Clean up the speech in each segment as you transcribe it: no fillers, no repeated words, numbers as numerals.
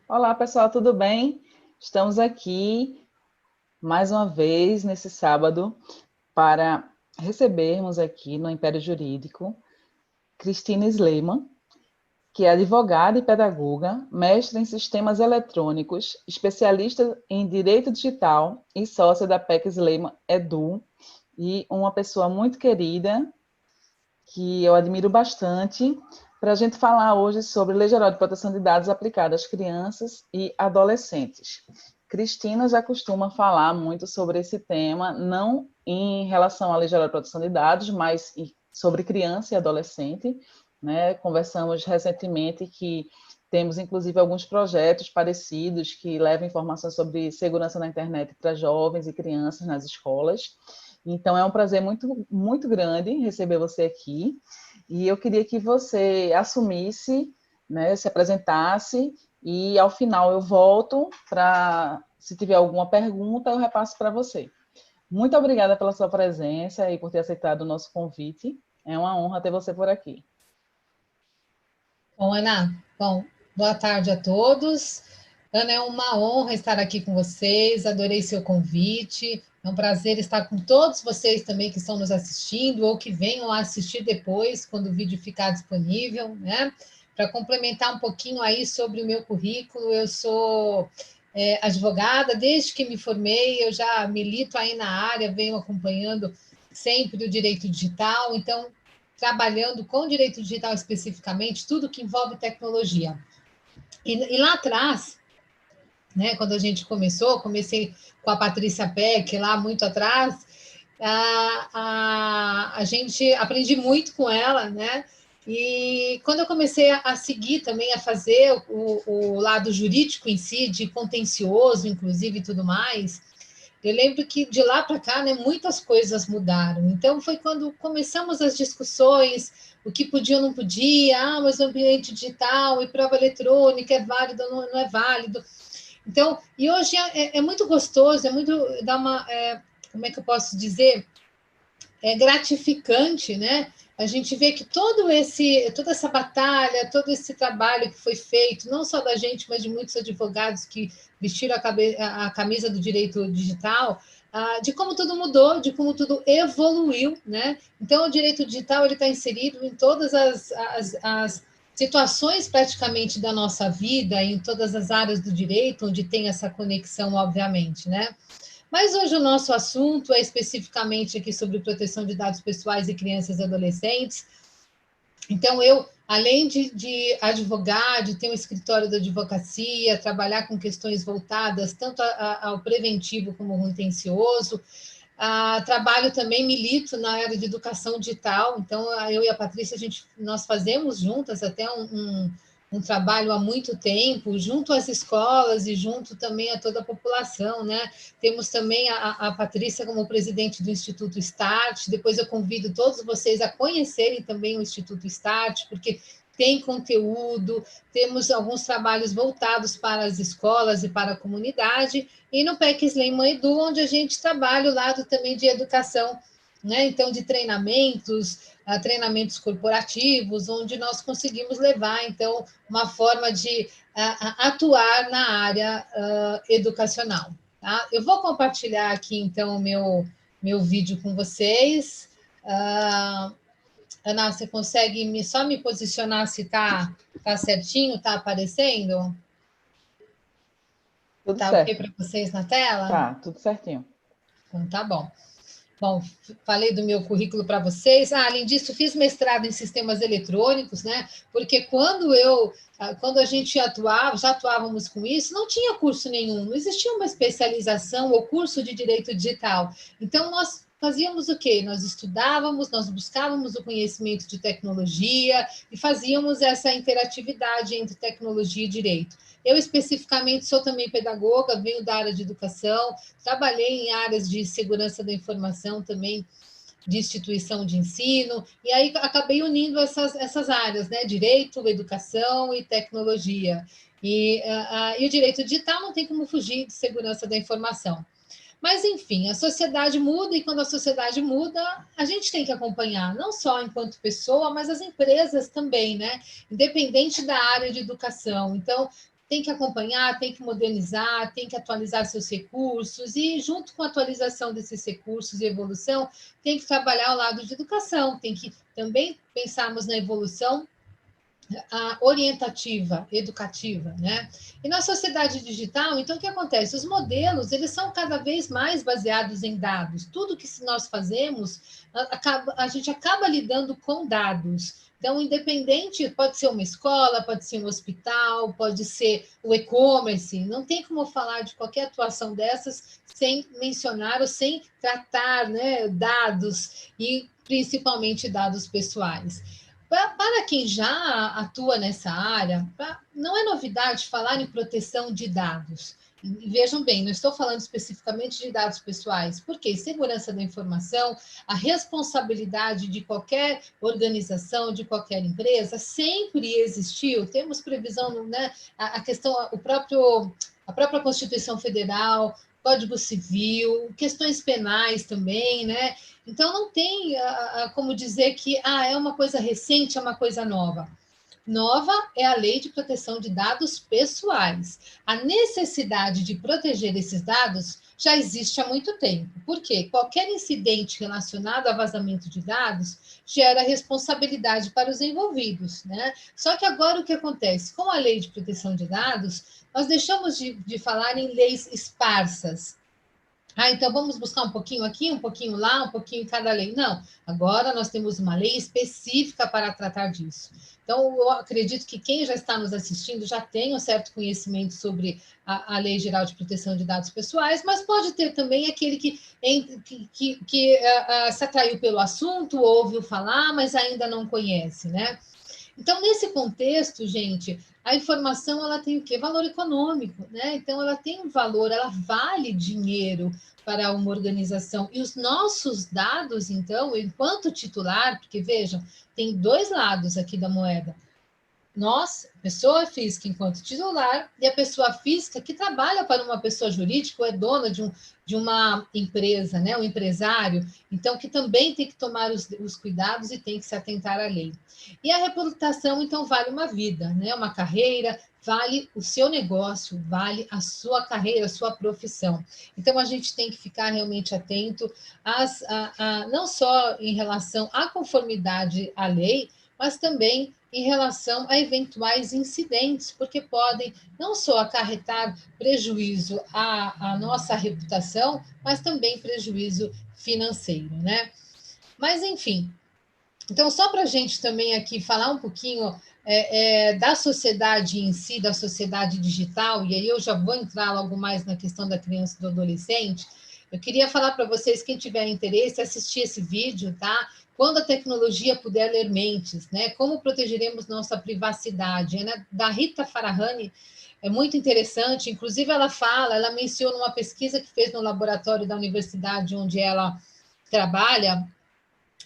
Olá, pessoal, tudo bem? Estamos aqui mais uma vez nesse sábado para recebermos aqui no Império Jurídico Cristina Sleiman, que é advogada e pedagoga, mestre em sistemas eletrônicos, especialista em direito digital e sócia da PEC Sleiman Edu, e uma pessoa muito querida que eu admiro bastante, para a gente falar hoje sobre Lei Geral de Proteção de Dados aplicada às crianças e adolescentes. Cristina já costuma falar muito sobre esse tema, não em relação à Lei Geral de Proteção de Dados, mas sobre criança e adolescente. Né? Conversamos recentemente que temos, inclusive, alguns projetos parecidos que levam informações sobre segurança na internet para jovens e crianças nas escolas. Então, é um prazer muito, muito grande receber você aqui. E eu queria que você assumisse, né, se apresentasse, e ao final eu volto para, se tiver alguma pergunta, eu repasso para você. Muito obrigada pela sua presença e por ter aceitado o nosso convite. É uma honra ter você por aqui. Bom, Ana, boa tarde a todos. Ana, é uma honra estar aqui com vocês, adorei seu convite. É um prazer estar com todos vocês também que estão nos assistindo ou que venham a assistir depois, quando o vídeo ficar disponível, né? Para complementar um pouquinho aí sobre o meu currículo, eu sou advogada, desde que me formei, eu já milito aí na área, venho acompanhando sempre o direito digital, então trabalhando com direito digital especificamente, tudo que envolve tecnologia. E lá atrás, né, quando a gente começou, comecei com a Patrícia Peck, lá muito atrás, a gente aprendi muito com ela, né? E quando eu comecei a seguir também, a fazer o lado jurídico em si, de contencioso, inclusive, e tudo mais, eu lembro que de lá para cá, né, muitas coisas mudaram. Então, foi quando começamos as discussões, o que podia ou não podia, mas o ambiente digital e prova eletrônica é válido ou não é válido. Então, e hoje é muito gostoso, é muito, dá uma, como é que eu posso dizer? É gratificante, né? A gente vê que toda essa batalha, todo esse trabalho que foi feito, não só da gente, mas de muitos advogados que vestiram a camisa do direito digital, de como tudo mudou, de como tudo evoluiu, né? Então, o direito digital ele está inserido em todas as situações praticamente da nossa vida, em todas as áreas do direito, onde tem essa conexão, obviamente, né? Mas hoje o nosso assunto é especificamente aqui sobre proteção de dados pessoais e crianças e adolescentes. Então, eu, além de advogar, de ter um escritório de advocacia, trabalhar com questões voltadas tanto ao preventivo como ao contencioso, trabalho também, milito na área de educação digital. Então, eu e a Patrícia, nós fazemos juntas até um trabalho há muito tempo, junto às escolas e junto também a toda a população, né? Temos também a Patrícia como presidente do Instituto Start, depois eu convido todos vocês a conhecerem também o Instituto Start, porque tem conteúdo, temos alguns trabalhos voltados para as escolas e para a comunidade, e no PEC Sleiman Edu, onde a gente trabalha o lado também de educação, né? Então, de treinamentos corporativos, onde nós conseguimos levar, então, uma forma de atuar na área educacional. Tá? Eu vou compartilhar aqui, então, o meu vídeo com vocês. Ana, você consegue só me posicionar se tá certinho, está aparecendo? Tudo Tá ok certo. para vocês na tela? Tá, tudo certinho. Então, tá bom. Bom, falei do meu currículo para vocês. Além disso, fiz mestrado em sistemas eletrônicos, né? Porque quando a gente já atuávamos com isso, não tinha curso nenhum, não existia uma especialização ou curso de direito digital. Então, nós fazíamos o quê? Nós estudávamos, nós buscávamos o conhecimento de tecnologia e fazíamos essa interatividade entre tecnologia e direito. Eu, especificamente, sou também pedagoga, venho da área de educação, trabalhei em áreas de segurança da informação também, de instituição de ensino, e aí acabei unindo essas áreas, né? Direito, educação e tecnologia. E o direito digital não tem como fugir de segurança da informação. Mas, enfim, a sociedade muda e quando a sociedade muda, a gente tem que acompanhar, não só enquanto pessoa, mas as empresas também, né? Independente da área de educação. Então, tem que acompanhar, tem que modernizar, tem que atualizar seus recursos, e junto com a atualização desses recursos e evolução, tem que trabalhar o lado de educação, tem que também pensarmos na evolução orientativa, educativa, né? E na sociedade digital, então, o que acontece? Os modelos, eles são cada vez mais baseados em dados. Tudo que nós fazemos, a gente acaba lidando com dados. Então, independente, pode ser uma escola, pode ser um hospital, pode ser o e-commerce, não tem como falar de qualquer atuação dessas sem mencionar ou sem tratar, né, dados, e principalmente dados pessoais. Para quem já atua nessa área, não é novidade falar em proteção de dados. E vejam bem, não estou falando especificamente de dados pessoais, porque segurança da informação, a responsabilidade de qualquer organização, de qualquer empresa, sempre existiu. Temos previsão, né? A questão, a própria Constituição Federal, Código Civil, questões penais também, né? Então, não tem como dizer que é uma coisa recente, é uma coisa nova. Nova é a Lei de Proteção de Dados Pessoais. A necessidade de proteger esses dados já existe há muito tempo. Por quê? Qualquer incidente relacionado a vazamento de dados gera responsabilidade para os envolvidos, né? Só que agora o que acontece? Com a Lei de Proteção de Dados, nós deixamos de falar em leis esparsas. Então vamos buscar um pouquinho aqui, um pouquinho lá, um pouquinho em cada lei. Não, agora nós temos uma lei específica para tratar disso. Então, eu acredito que quem já está nos assistindo já tem um certo conhecimento sobre a Lei Geral de Proteção de Dados Pessoais, mas pode ter também aquele que se atraiu pelo assunto, ouviu falar, mas ainda não conhece, né? Então, nesse contexto, gente, a informação ela tem o quê? Valor econômico, né? Então, ela tem um valor, ela vale dinheiro para uma organização. E os nossos dados, então, enquanto titular, porque vejam, tem dois lados aqui da moeda. Nós, pessoa física enquanto titular, e a pessoa física que trabalha para uma pessoa jurídica ou é dona de uma empresa, né? Um empresário, então que também tem que tomar os cuidados e tem que se atentar à lei. E a reputação, então, vale uma vida, né? Uma carreira, vale o seu negócio, vale a sua carreira, a sua profissão. Então, a gente tem que ficar realmente atento não só em relação à conformidade à lei, mas também em relação a eventuais incidentes, porque podem não só acarretar prejuízo à nossa reputação, mas também prejuízo financeiro, né? Mas, enfim, então, só para a gente também aqui falar um pouquinho da sociedade em si, da sociedade digital, e aí eu já vou entrar logo mais na questão da criança e do adolescente, eu queria falar para vocês, quem tiver interesse, assistir esse vídeo, tá? Quando a tecnologia puder ler mentes, né? Como protegeremos nossa privacidade? É da Rita Farahany, é muito interessante. Inclusive, ela menciona uma pesquisa que fez no laboratório da universidade onde ela trabalha,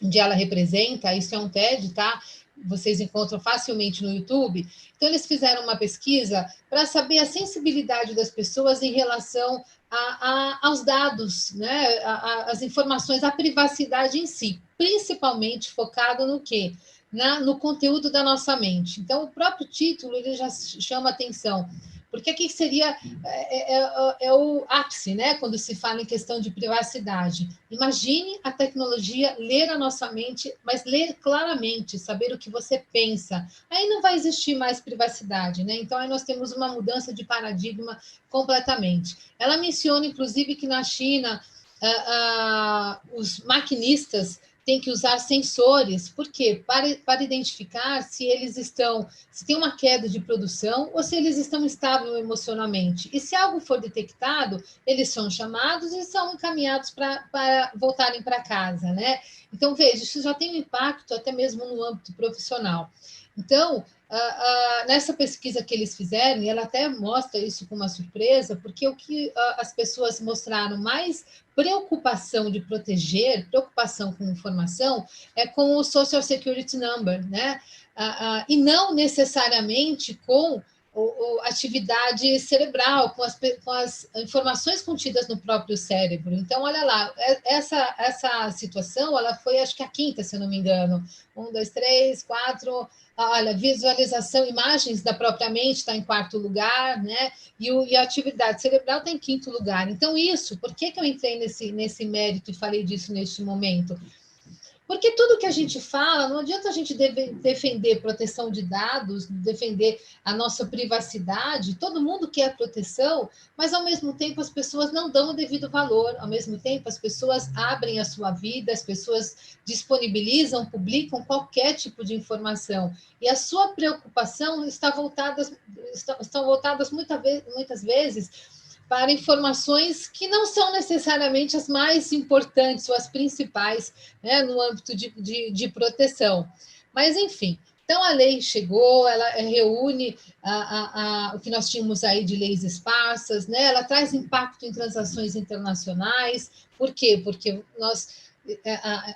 onde ela representa, isso é um TED, tá? Vocês encontram facilmente no YouTube. Então, eles fizeram uma pesquisa para saber a sensibilidade das pessoas em relação aos dados, né? As informações, a privacidade em si, principalmente focado no quê? No conteúdo da nossa mente. Então, o próprio título ele já chama atenção, porque aqui seria o ápice, né? Quando se fala em questão de privacidade. Imagine a tecnologia ler a nossa mente, mas ler claramente, saber o que você pensa. Aí não vai existir mais privacidade, né? Então, aí nós temos uma mudança de paradigma completamente. Ela menciona, inclusive, que na China os maquinistas têm que usar sensores, por quê? Para identificar se tem uma queda de produção ou se eles estão estáveis emocionalmente. E se algo for detectado, eles são chamados e são encaminhados para voltarem para casa, né? Então, veja, isso já tem um impacto até mesmo no âmbito profissional. Então, nessa pesquisa que eles fizeram, e ela até mostra isso com uma surpresa, porque o que as pessoas mostraram mais preocupação de proteger, preocupação com informação, é com o Social Security Number, né? E não necessariamente com atividade cerebral, com as informações contidas no próprio cérebro. Então, olha lá, essa situação, ela foi, acho que a quinta, se eu não me engano. 1, 2, 3, 4... Olha, visualização, imagens da própria mente está em quarto lugar, né? E a atividade cerebral está em quinto lugar. Então, isso, por que eu entrei nesse mérito e falei disso neste momento? Porque tudo que a gente fala, não adianta a gente defender proteção de dados, defender a nossa privacidade, todo mundo quer proteção, mas ao mesmo tempo as pessoas não dão o devido valor, ao mesmo tempo as pessoas abrem a sua vida, as pessoas disponibilizam, publicam qualquer tipo de informação, e a sua preocupação estão voltadas muitas vezes para informações que não são necessariamente as mais importantes ou as principais, né, no âmbito de proteção. Mas, enfim, então a lei chegou, ela reúne o que nós tínhamos aí de leis esparsas, né, ela traz impacto em transações internacionais. Por quê? Porque nós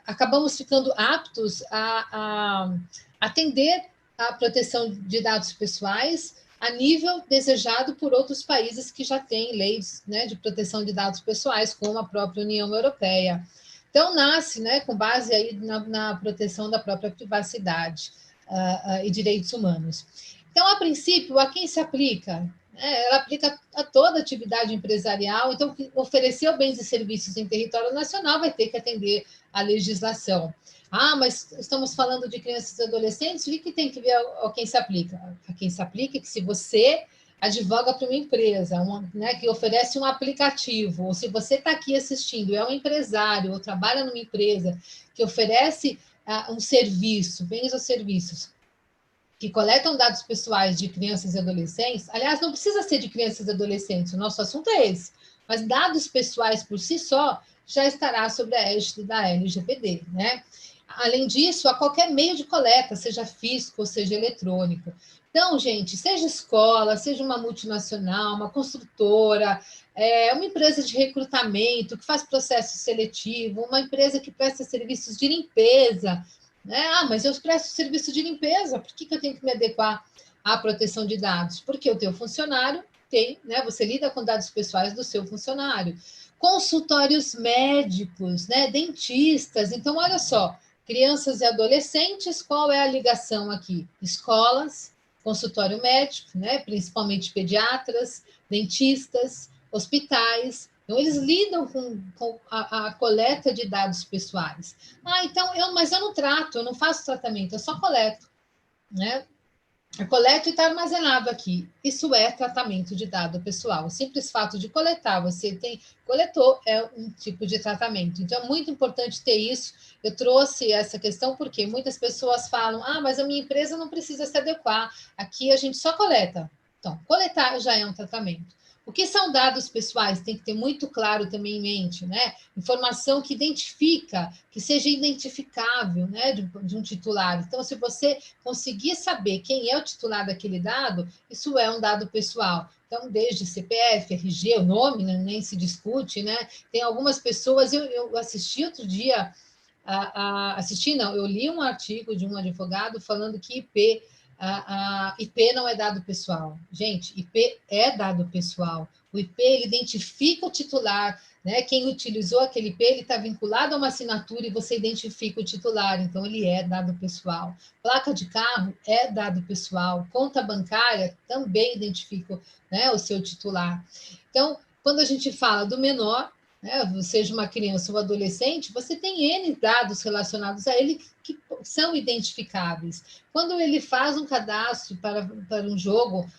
acabamos ficando aptos a atender a proteção de dados pessoais a nível desejado por outros países que já têm leis, né, de proteção de dados pessoais, como a própria União Europeia. Então, nasce, né, com base aí na proteção da própria privacidade e direitos humanos. Então, a princípio, a quem se aplica? Ela aplica a toda atividade empresarial, então, ofereceu bens e serviços em território nacional vai ter que atender à legislação. Ah, mas estamos falando de crianças e adolescentes, o que tem que ver a quem se aplica? A quem se aplica é que se você advoga para uma empresa, né, que oferece um aplicativo, ou se você está aqui assistindo, é um empresário, ou trabalha numa empresa que oferece um serviço, bens ou serviços, que coletam dados pessoais de crianças e adolescentes, aliás, não precisa ser de crianças e adolescentes, o nosso assunto é esse, mas dados pessoais por si só já estará sobre a égide da LGPD, né? Além disso, a qualquer meio de coleta, seja físico ou seja eletrônico. Então, gente, seja escola, seja uma multinacional, uma construtora, uma empresa de recrutamento que faz processo seletivo, uma empresa que presta serviços de limpeza, né? Ah, mas eu presto serviço de limpeza, por que eu tenho que me adequar à proteção de dados? Porque o teu funcionário tem, né? Você lida com dados pessoais do seu funcionário. Consultórios médicos, né? Dentistas. Então, olha só, crianças e adolescentes, qual é a ligação aqui? Escolas, consultório médico, né? Principalmente pediatras, dentistas, hospitais. Então, eles lidam com a coleta de dados pessoais. Ah, então, mas eu não trato, eu não faço tratamento, eu só coleto, né? Eu coleto e está armazenado aqui. Isso é tratamento de dado pessoal. O simples fato de coletar, coletou, é um tipo de tratamento. Então, é muito importante ter isso. Eu trouxe essa questão porque muitas pessoas falam, mas a minha empresa não precisa se adequar. Aqui a gente só coleta. Então, coletar já é um tratamento. O que são dados pessoais? Tem que ter muito claro também em mente, né? Informação que identifica, que seja identificável, né, de um titular. Então, se você conseguir saber quem é o titular daquele dado, isso é um dado pessoal. Então, desde CPF, RG, o nome, né, nem se discute, né? Tem algumas pessoas, eu assisti outro dia, eu li um artigo de um advogado falando que IP não é dado pessoal. Gente, IP é dado pessoal. O IP ele identifica o titular, né? Quem utilizou aquele IP, ele está vinculado a uma assinatura e você identifica o titular, então ele é dado pessoal. Placa de carro é dado pessoal. Conta bancária também identifica, né, o seu titular. Então, quando a gente fala do menor, né, seja uma criança ou adolescente, você tem N dados relacionados a ele que são identificáveis. Quando ele faz um cadastro para um jogo,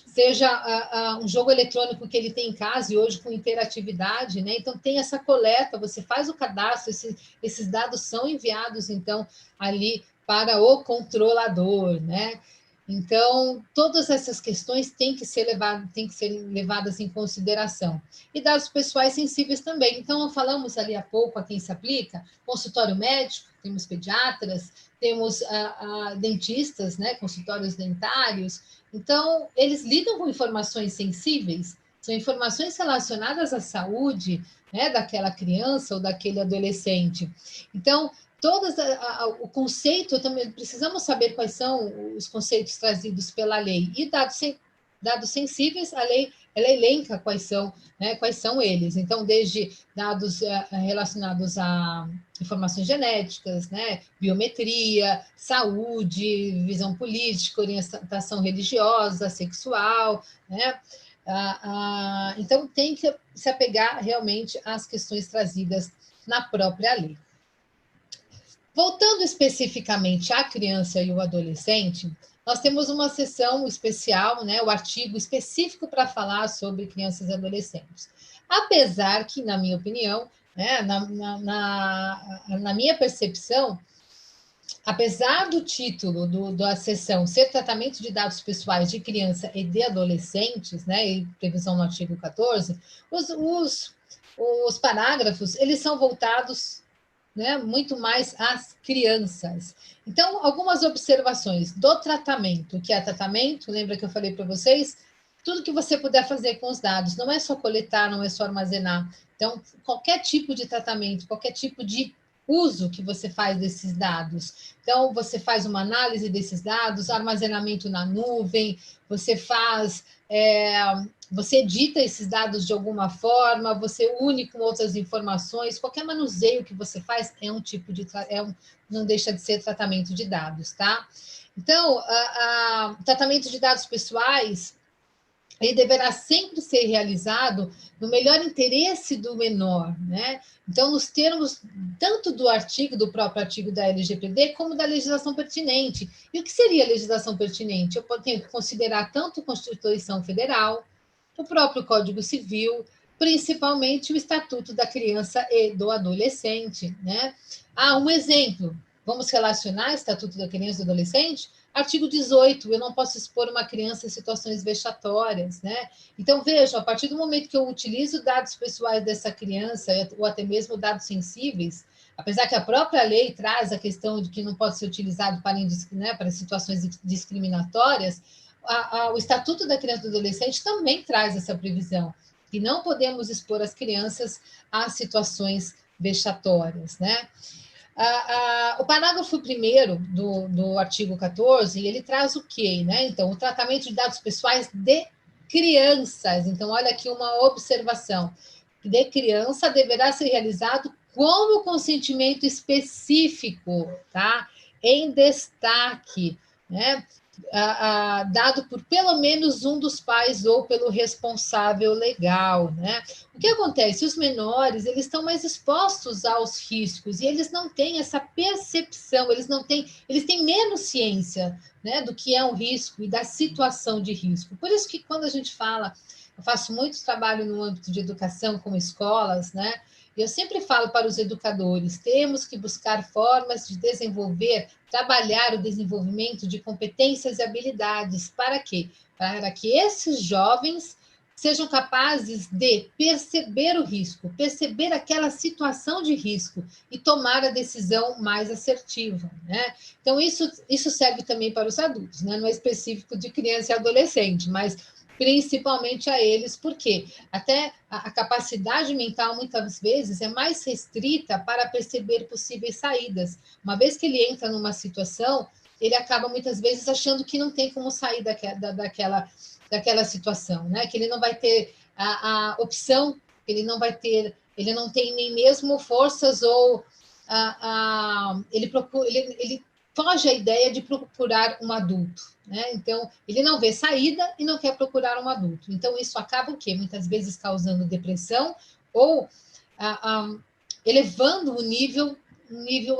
seja um jogo eletrônico que ele tem em casa e hoje com interatividade, né? Então tem essa coleta, você faz o cadastro, esses dados são enviados então ali para o controlador, né? Então, todas essas questões têm que ser levadas em consideração. E dados pessoais sensíveis também. Então, falamos ali há pouco a quem se aplica, consultório médico, temos pediatras, temos dentistas, né, consultórios dentários. Então, eles lidam com informações sensíveis, são informações relacionadas à saúde, né, daquela criança ou daquele adolescente. Então, o conceito, também precisamos saber quais são os conceitos trazidos pela lei. E dados Dados sensíveis, a lei ela elenca quais são eles. Então, desde dados relacionados a informações genéticas, né, biometria, saúde, visão política, orientação religiosa, sexual, né? Então, tem que se apegar realmente às questões trazidas na própria lei. Voltando especificamente à criança e o adolescente, nós temos uma seção especial, né, o artigo específico para falar sobre crianças e adolescentes. Apesar que, na minha opinião, né, na minha percepção, apesar do título da seção ser tratamento de dados pessoais de criança e de adolescentes, né, e previsão no artigo 14, os parágrafos, eles são voltados, né, muito mais às crianças. Então, algumas observações do tratamento, que é tratamento, lembra que eu falei para vocês? Tudo que você puder fazer com os dados, não é só coletar, não é só armazenar. Então, qualquer tipo de tratamento, qualquer tipo de uso que você faz desses dados. Então, você faz uma análise desses dados, armazenamento na nuvem, você faz, você edita esses dados de alguma forma, você une com outras informações, qualquer manuseio que você faz é um tipo de, não deixa de ser tratamento de dados, tá? Então, tratamento de dados pessoais, ele deverá sempre ser realizado no melhor interesse do menor, né? Então, nos termos tanto do próprio artigo da LGPD, como da legislação pertinente. E o que seria a legislação pertinente? Eu tenho que considerar tanto a Constituição Federal, o próprio Código Civil, principalmente o Estatuto da Criança e do Adolescente, né? Um exemplo, vamos relacionar o Estatuto da Criança e do Adolescente? Artigo 18, eu não posso expor uma criança em situações vexatórias, né? Então, vejam, a partir do momento que eu utilizo dados pessoais dessa criança, ou até mesmo dados sensíveis, apesar que a própria lei traz a questão de que não pode ser utilizado para situações discriminatórias, o Estatuto da Criança e do Adolescente também traz essa previsão, que não podemos expor as crianças a situações vexatórias, né? O parágrafo 1º do artigo 14, ele traz o quê? Né? Então, o tratamento de dados pessoais de crianças. Então, olha aqui uma observação. De criança deverá ser realizado com o consentimento específico, tá? Em destaque, né? Dado por pelo menos um dos pais ou pelo responsável legal, né? O que acontece? Os menores, eles estão mais expostos aos riscos e eles não têm essa percepção, eles têm menos ciência, né, do que é um risco e da situação de risco. Por isso que quando a gente fala, eu faço muito trabalho no âmbito de educação com escolas, né? Eu sempre falo para os educadores, temos que buscar formas de trabalhar o desenvolvimento de competências e habilidades. Para quê? Para que esses jovens sejam capazes de perceber o risco, perceber aquela situação de risco e tomar a decisão mais assertiva, né? Então, isso serve também para os adultos, né? Não é específico de criança e adolescente, mas principalmente a eles, porque até a capacidade mental, muitas vezes, é mais restrita para perceber possíveis saídas. Uma vez que ele entra numa situação, ele acaba, muitas vezes, achando que não tem como sair daquela situação, né? Que ele não vai ter a opção, ele não tem nem mesmo forças ou ele foge à ideia de procurar um adulto, né? Então, ele não vê saída e não quer procurar um adulto. Então, isso acaba o quê? Muitas vezes causando depressão ou elevando o nível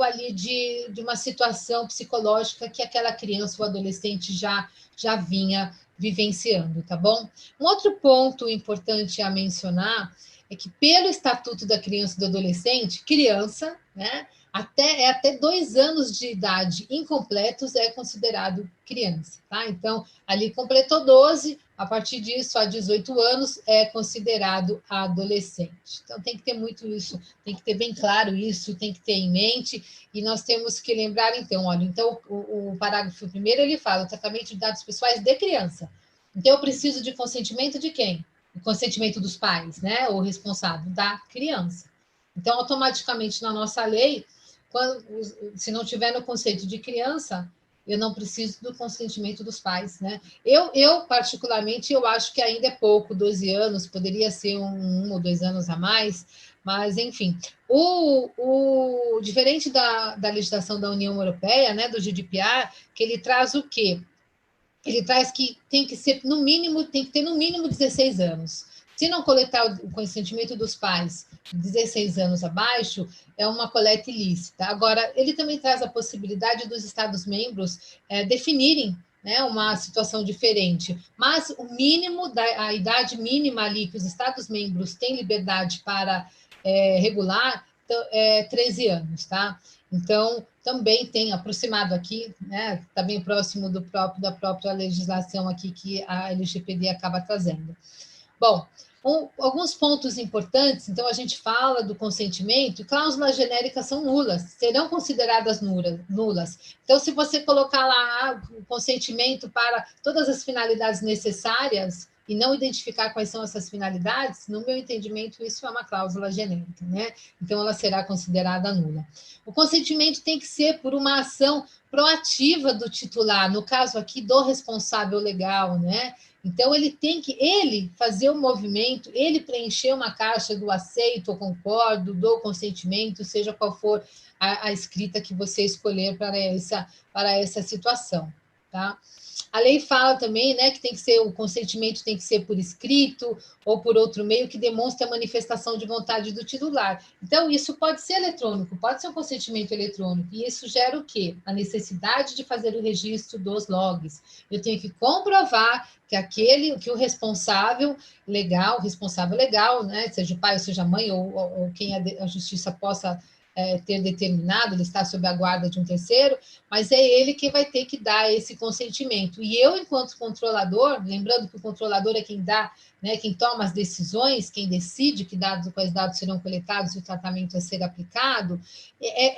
ali de uma situação psicológica que aquela criança ou adolescente já vinha vivenciando, tá bom? Um outro ponto importante a mencionar é que, pelo Estatuto da Criança e do Adolescente, criança, né, até 2 anos de idade incompletos é considerado criança, tá? Então, ali completou 12, a partir disso, a 18 anos, é considerado adolescente. Então, tem que ter muito isso, tem que ter bem claro isso, tem que ter em mente, e nós temos que lembrar, então, olha, então, o parágrafo 1º, ele fala o tratamento de dados pessoais de criança. Então, eu preciso de consentimento de quem? O consentimento dos pais, né? O responsável da criança. Então, automaticamente, na nossa lei, se não tiver no conceito de criança, eu não preciso do consentimento dos pais, né? Eu particularmente, eu acho que ainda é pouco, 12 anos, poderia ser um ou 2 anos a mais, mas, enfim. Diferente da legislação da União Europeia, né, do GDPR, que ele traz o quê? Ele traz que tem que ser, no mínimo, tem que ter no mínimo 16 anos. Se não coletar o consentimento dos pais 16 anos abaixo, é uma coleta ilícita. Agora, ele também traz a possibilidade dos Estados-membros definirem, né, uma situação diferente. Mas o mínimo, a idade mínima ali que os Estados-membros têm liberdade para regular é 13 anos, tá? Então, também tem aproximado aqui, né, está bem próximo da própria legislação aqui que a LGPD acaba trazendo. Bom, alguns pontos importantes, então a gente fala do consentimento, cláusulas genéricas são nulas, serão consideradas nulas. Então, se você colocar lá o consentimento para todas as finalidades necessárias e não identificar quais são essas finalidades, no meu entendimento, isso é uma cláusula genérica, né? Então, ela será considerada nula. O consentimento tem que ser por uma ação proativa do titular, no caso aqui, do responsável legal, né? Então, ele tem que, fazer o movimento, ele preencher uma caixa do aceito ou concordo, do consentimento, seja qual for a escrita que você escolher para essa situação, tá? A lei fala também, né, que tem que ser, o consentimento tem que ser por escrito ou por outro meio que demonstre a manifestação de vontade do titular. Então, isso pode ser eletrônico, pode ser um consentimento eletrônico, e isso gera o quê? A necessidade de fazer o registro dos logs. Eu tenho que comprovar que o responsável legal, né, seja o pai ou seja a mãe, ou quem a justiça possa ter determinado, ele está sob a guarda de um terceiro, mas é ele que vai ter que dar esse consentimento. E eu, enquanto controlador, lembrando que o controlador é quem dá, né, quem toma as decisões, quem decide quais dados serão coletados e o tratamento a ser aplicado,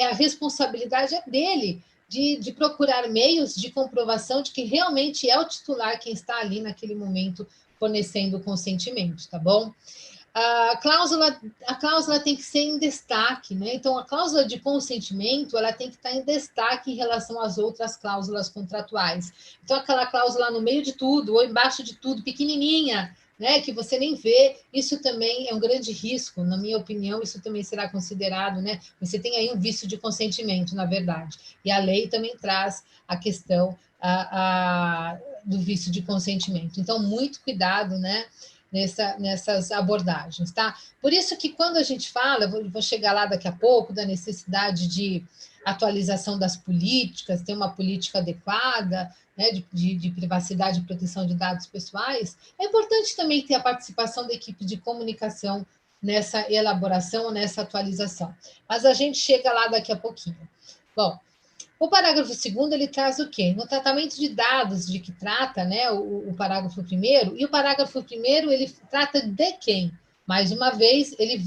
a responsabilidade é dele, de procurar meios de comprovação de que realmente é o titular quem está ali naquele momento fornecendo o consentimento, tá bom? A cláusula tem que ser em destaque, né? Então, a cláusula de consentimento, ela tem que estar em destaque em relação às outras cláusulas contratuais. Então, aquela cláusula no meio de tudo, ou embaixo de tudo, pequenininha, né, que você nem vê, isso também é um grande risco, na minha opinião, isso também será considerado, né? Você tem aí um vício de consentimento, na verdade. E a lei também traz a questão do vício de consentimento. Então, muito cuidado, né? Nessas abordagens, tá? Por isso que quando a gente fala, vou chegar lá daqui a pouco, da necessidade de atualização das políticas, ter uma política adequada, né, de privacidade e proteção de dados pessoais, é importante também ter a participação da equipe de comunicação nessa elaboração, nessa atualização. Mas a gente chega lá daqui a pouquinho. Bom, o parágrafo 2º, ele traz o quê? No tratamento de dados de que trata, né, o parágrafo 1º, e o parágrafo 1º, ele trata de quem? Mais uma vez, ele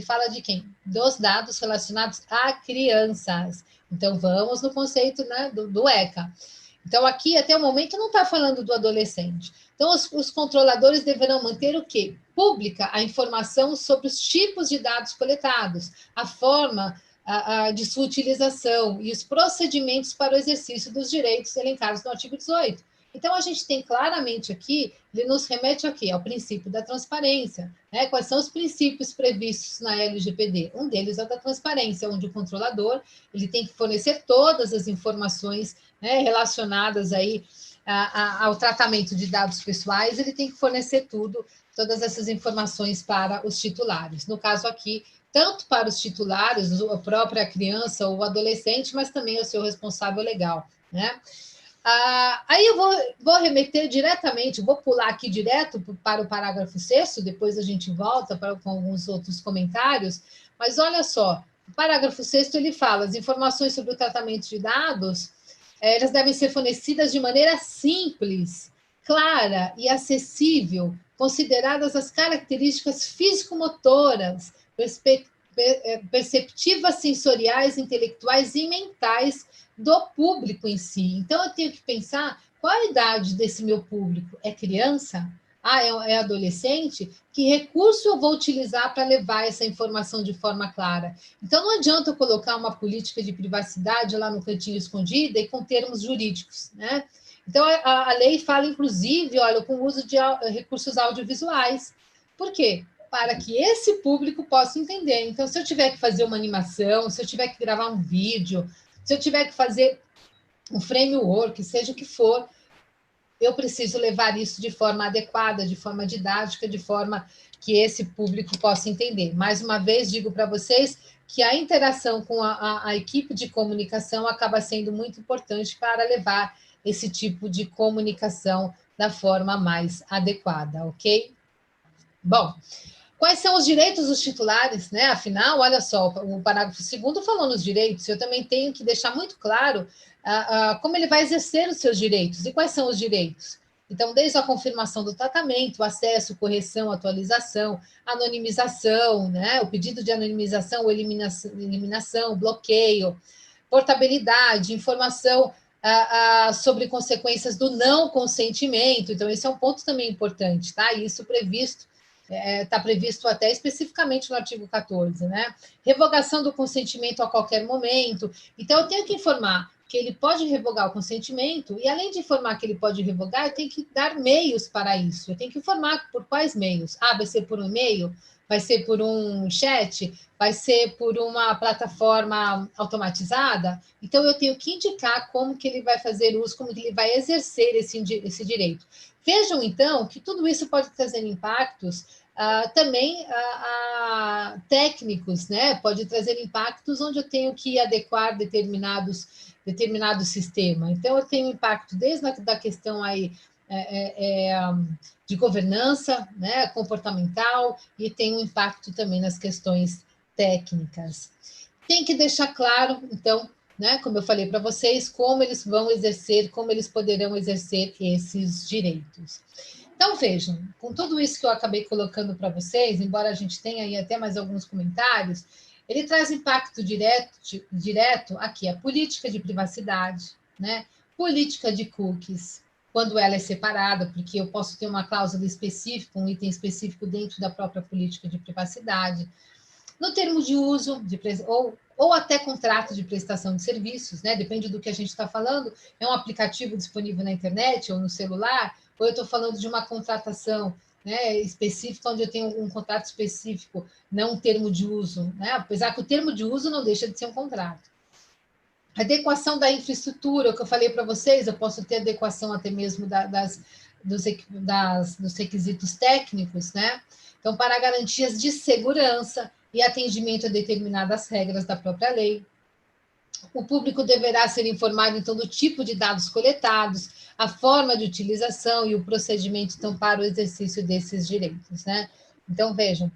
fala de quem? Dos dados relacionados a crianças. Então, vamos no conceito, né, do ECA. Então, aqui, até o momento, não está falando do adolescente. Então, os controladores deverão manter o quê? Pública a informação sobre os tipos de dados coletados, a forma de sua utilização e os procedimentos para o exercício dos direitos elencados no artigo 18. Então, a gente tem claramente aqui, ele nos remete aqui ao princípio da transparência, né? Quais são os princípios previstos na LGPD? Um deles é o da transparência, onde o controlador ele tem que fornecer todas as informações, né, relacionadas aí ao tratamento de dados pessoais, ele tem que fornecer todas essas informações para os titulares. No caso aqui, tanto para os titulares, a própria criança ou adolescente, mas também o seu responsável legal, né? Aí eu vou remeter diretamente, vou pular aqui direto para o parágrafo 6º, depois a gente volta com alguns outros comentários, mas olha só, o parágrafo 6º ele fala, as informações sobre o tratamento de dados, elas devem ser fornecidas de maneira simples, clara e acessível, consideradas as características físico-motoras, perceptivas, sensoriais, intelectuais e mentais do público em si. Então, eu tenho que pensar qual a idade desse meu público? É criança? é adolescente, que recurso eu vou utilizar para levar essa informação de forma clara? Então, não adianta eu colocar uma política de privacidade lá no cantinho escondida e com termos jurídicos, né? Então, a lei fala, inclusive, olha, com o uso de recursos audiovisuais. Por quê? Para que esse público possa entender. Então, se eu tiver que fazer uma animação, se eu tiver que gravar um vídeo, se eu tiver que fazer um framework, seja o que for, eu preciso levar isso de forma adequada, de forma didática, de forma que esse público possa entender. Mais uma vez, digo para vocês que a interação com a equipe de comunicação acaba sendo muito importante para levar esse tipo de comunicação da forma mais adequada, ok? Bom, quais são os direitos dos titulares, né? Afinal, olha só, o parágrafo 2º falou nos direitos, eu também tenho que deixar muito claro como ele vai exercer os seus direitos. E quais são os direitos? Então, desde a confirmação do tratamento, acesso, correção, atualização, anonimização, né? O pedido de anonimização, eliminação, bloqueio, portabilidade, informação sobre consequências do não consentimento. Então, esse é um ponto também importante, tá? Isso previsto está previsto até especificamente no artigo 14, né? Revogação do consentimento a qualquer momento. Então, eu tenho que informar que ele pode revogar o consentimento, e além de informar que ele pode revogar, eu tenho que dar meios para isso. Eu tenho que informar por quais meios. Vai ser por um e-mail? Vai ser por um chat? Vai ser por uma plataforma automatizada? Então, eu tenho que indicar como que ele vai fazer uso, como que ele vai exercer esse direito. Vejam, então, que tudo isso pode trazer impactos também técnicos, né? Pode trazer impactos onde eu tenho que adequar determinado sistema. Então, eu tenho impacto desde a questão aí de governança, né, comportamental, e tem um impacto também nas questões técnicas. Tem que deixar claro, então, né, como eu falei para vocês, como eles vão exercer, como eles poderão exercer esses direitos. Então, vejam, com tudo isso que eu acabei colocando para vocês, embora a gente tenha aí até mais alguns comentários, ele traz impacto direto aqui, a política de privacidade, né? Política de cookies, quando ela é separada, porque eu posso ter uma cláusula específica, um item específico dentro da própria política de privacidade, no termo de uso, ou até contrato de prestação de serviços, né? Depende do que a gente está falando, é um aplicativo disponível na internet ou no celular, ou eu estou falando de uma contratação, né, específica, onde eu tenho um contrato específico, não um termo de uso, né? Apesar que o termo de uso não deixa de ser um contrato. Adequação da infraestrutura, o que eu falei para vocês, eu posso ter adequação até mesmo dos requisitos técnicos, né? Então, para garantias de segurança e atendimento a determinadas regras da própria lei. O público deverá ser informado, então, do tipo de dados coletados, a forma de utilização e o procedimento, então, para o exercício desses direitos, né? Então, vejam,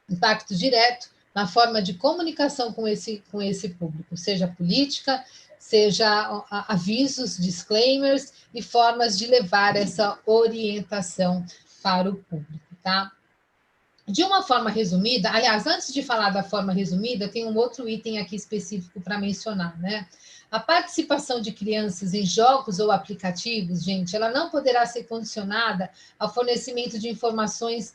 impacto direto na forma de comunicação com esse público, seja política, seja avisos, disclaimers e formas de levar essa orientação para o público, tá? De uma forma resumida, aliás, antes de falar da forma resumida, tem um outro item aqui específico para mencionar, né? A participação de crianças em jogos ou aplicativos, gente, ela não poderá ser condicionada ao fornecimento de informações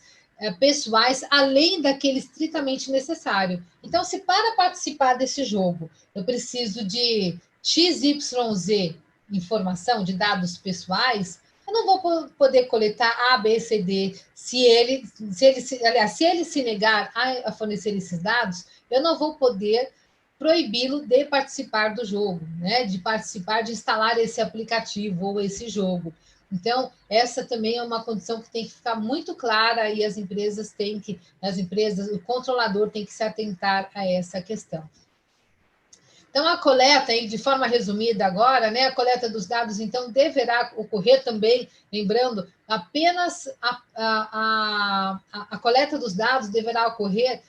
pessoais, além daquele estritamente necessário. Então, se para participar desse jogo eu preciso de XYZ informação, de dados pessoais, eu não vou poder coletar A, B, C, D. Se ele se negar a fornecer esses dados, eu não vou poder proibi-lo de participar do jogo, né? De participar, de instalar esse aplicativo ou esse jogo. Então, essa também é uma condição que tem que ficar muito clara e o controlador tem que se atentar a essa questão. Então, a coleta, de forma resumida agora, né, a coleta dos dados, então, deverá ocorrer também, lembrando, apenas a coleta dos dados deverá ocorrer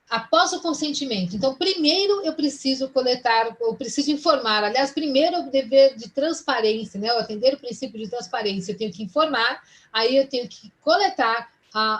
após o consentimento. Então, primeiro eu preciso coletar, eu preciso informar. Aliás, primeiro o dever de transparência, né? Eu atender o princípio de transparência, eu tenho que informar, aí eu tenho que coletar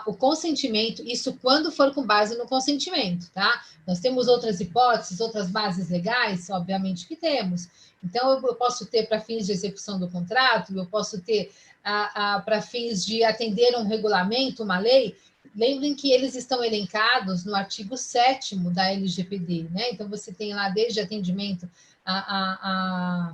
o consentimento, isso quando for com base no consentimento, tá? Nós temos outras hipóteses, outras bases legais, obviamente que temos. Então, eu posso ter, para fins de execução do contrato, eu posso ter para fins de atender um regulamento, uma lei, lembrem que eles estão elencados no artigo 7º da LGPD, né? Então, você tem lá desde atendimento a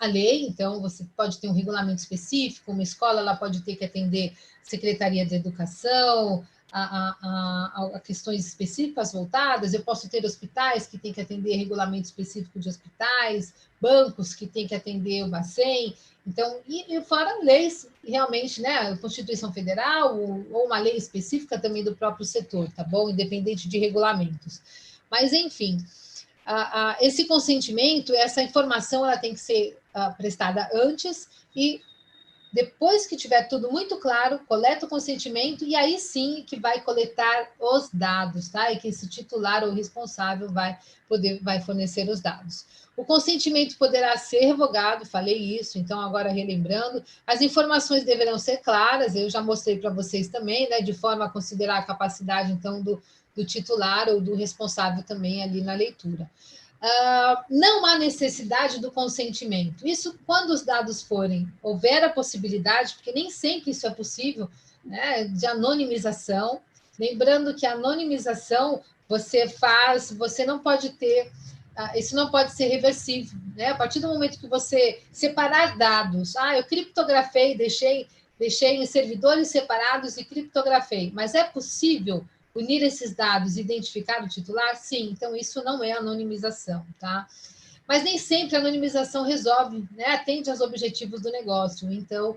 lei, então você pode ter um regulamento específico, uma escola ela pode ter que atender Secretaria de Educação, a questões específicas voltadas, eu posso ter hospitais que têm que atender regulamento específico de hospitais, bancos que têm que atender o Bacen, então, e fora leis, realmente, né, a Constituição Federal ou uma lei específica também do próprio setor, tá bom? Independente de regulamentos. Mas, enfim, esse consentimento, essa informação, ela tem que ser prestada antes e depois que tiver tudo muito claro, coleta o consentimento e aí sim que vai coletar os dados, tá? E que esse titular ou responsável vai fornecer os dados. O consentimento poderá ser revogado, falei isso, então agora relembrando, as informações deverão ser claras, eu já mostrei para vocês também, né? De forma a considerar a capacidade, então, do titular ou do responsável também ali na leitura. Não há necessidade do consentimento. Isso quando os dados houver a possibilidade, porque nem sempre isso é possível, né, de anonimização. Lembrando que a anonimização você não pode ter, isso não pode ser reversível, né? A partir do momento que você separar dados, eu criptografei, deixei em servidores separados e criptografei, mas é possível unir esses dados e identificar o titular? Sim, então isso não é anonimização, tá? Mas nem sempre a anonimização resolve, né? Atende aos objetivos do negócio. Então,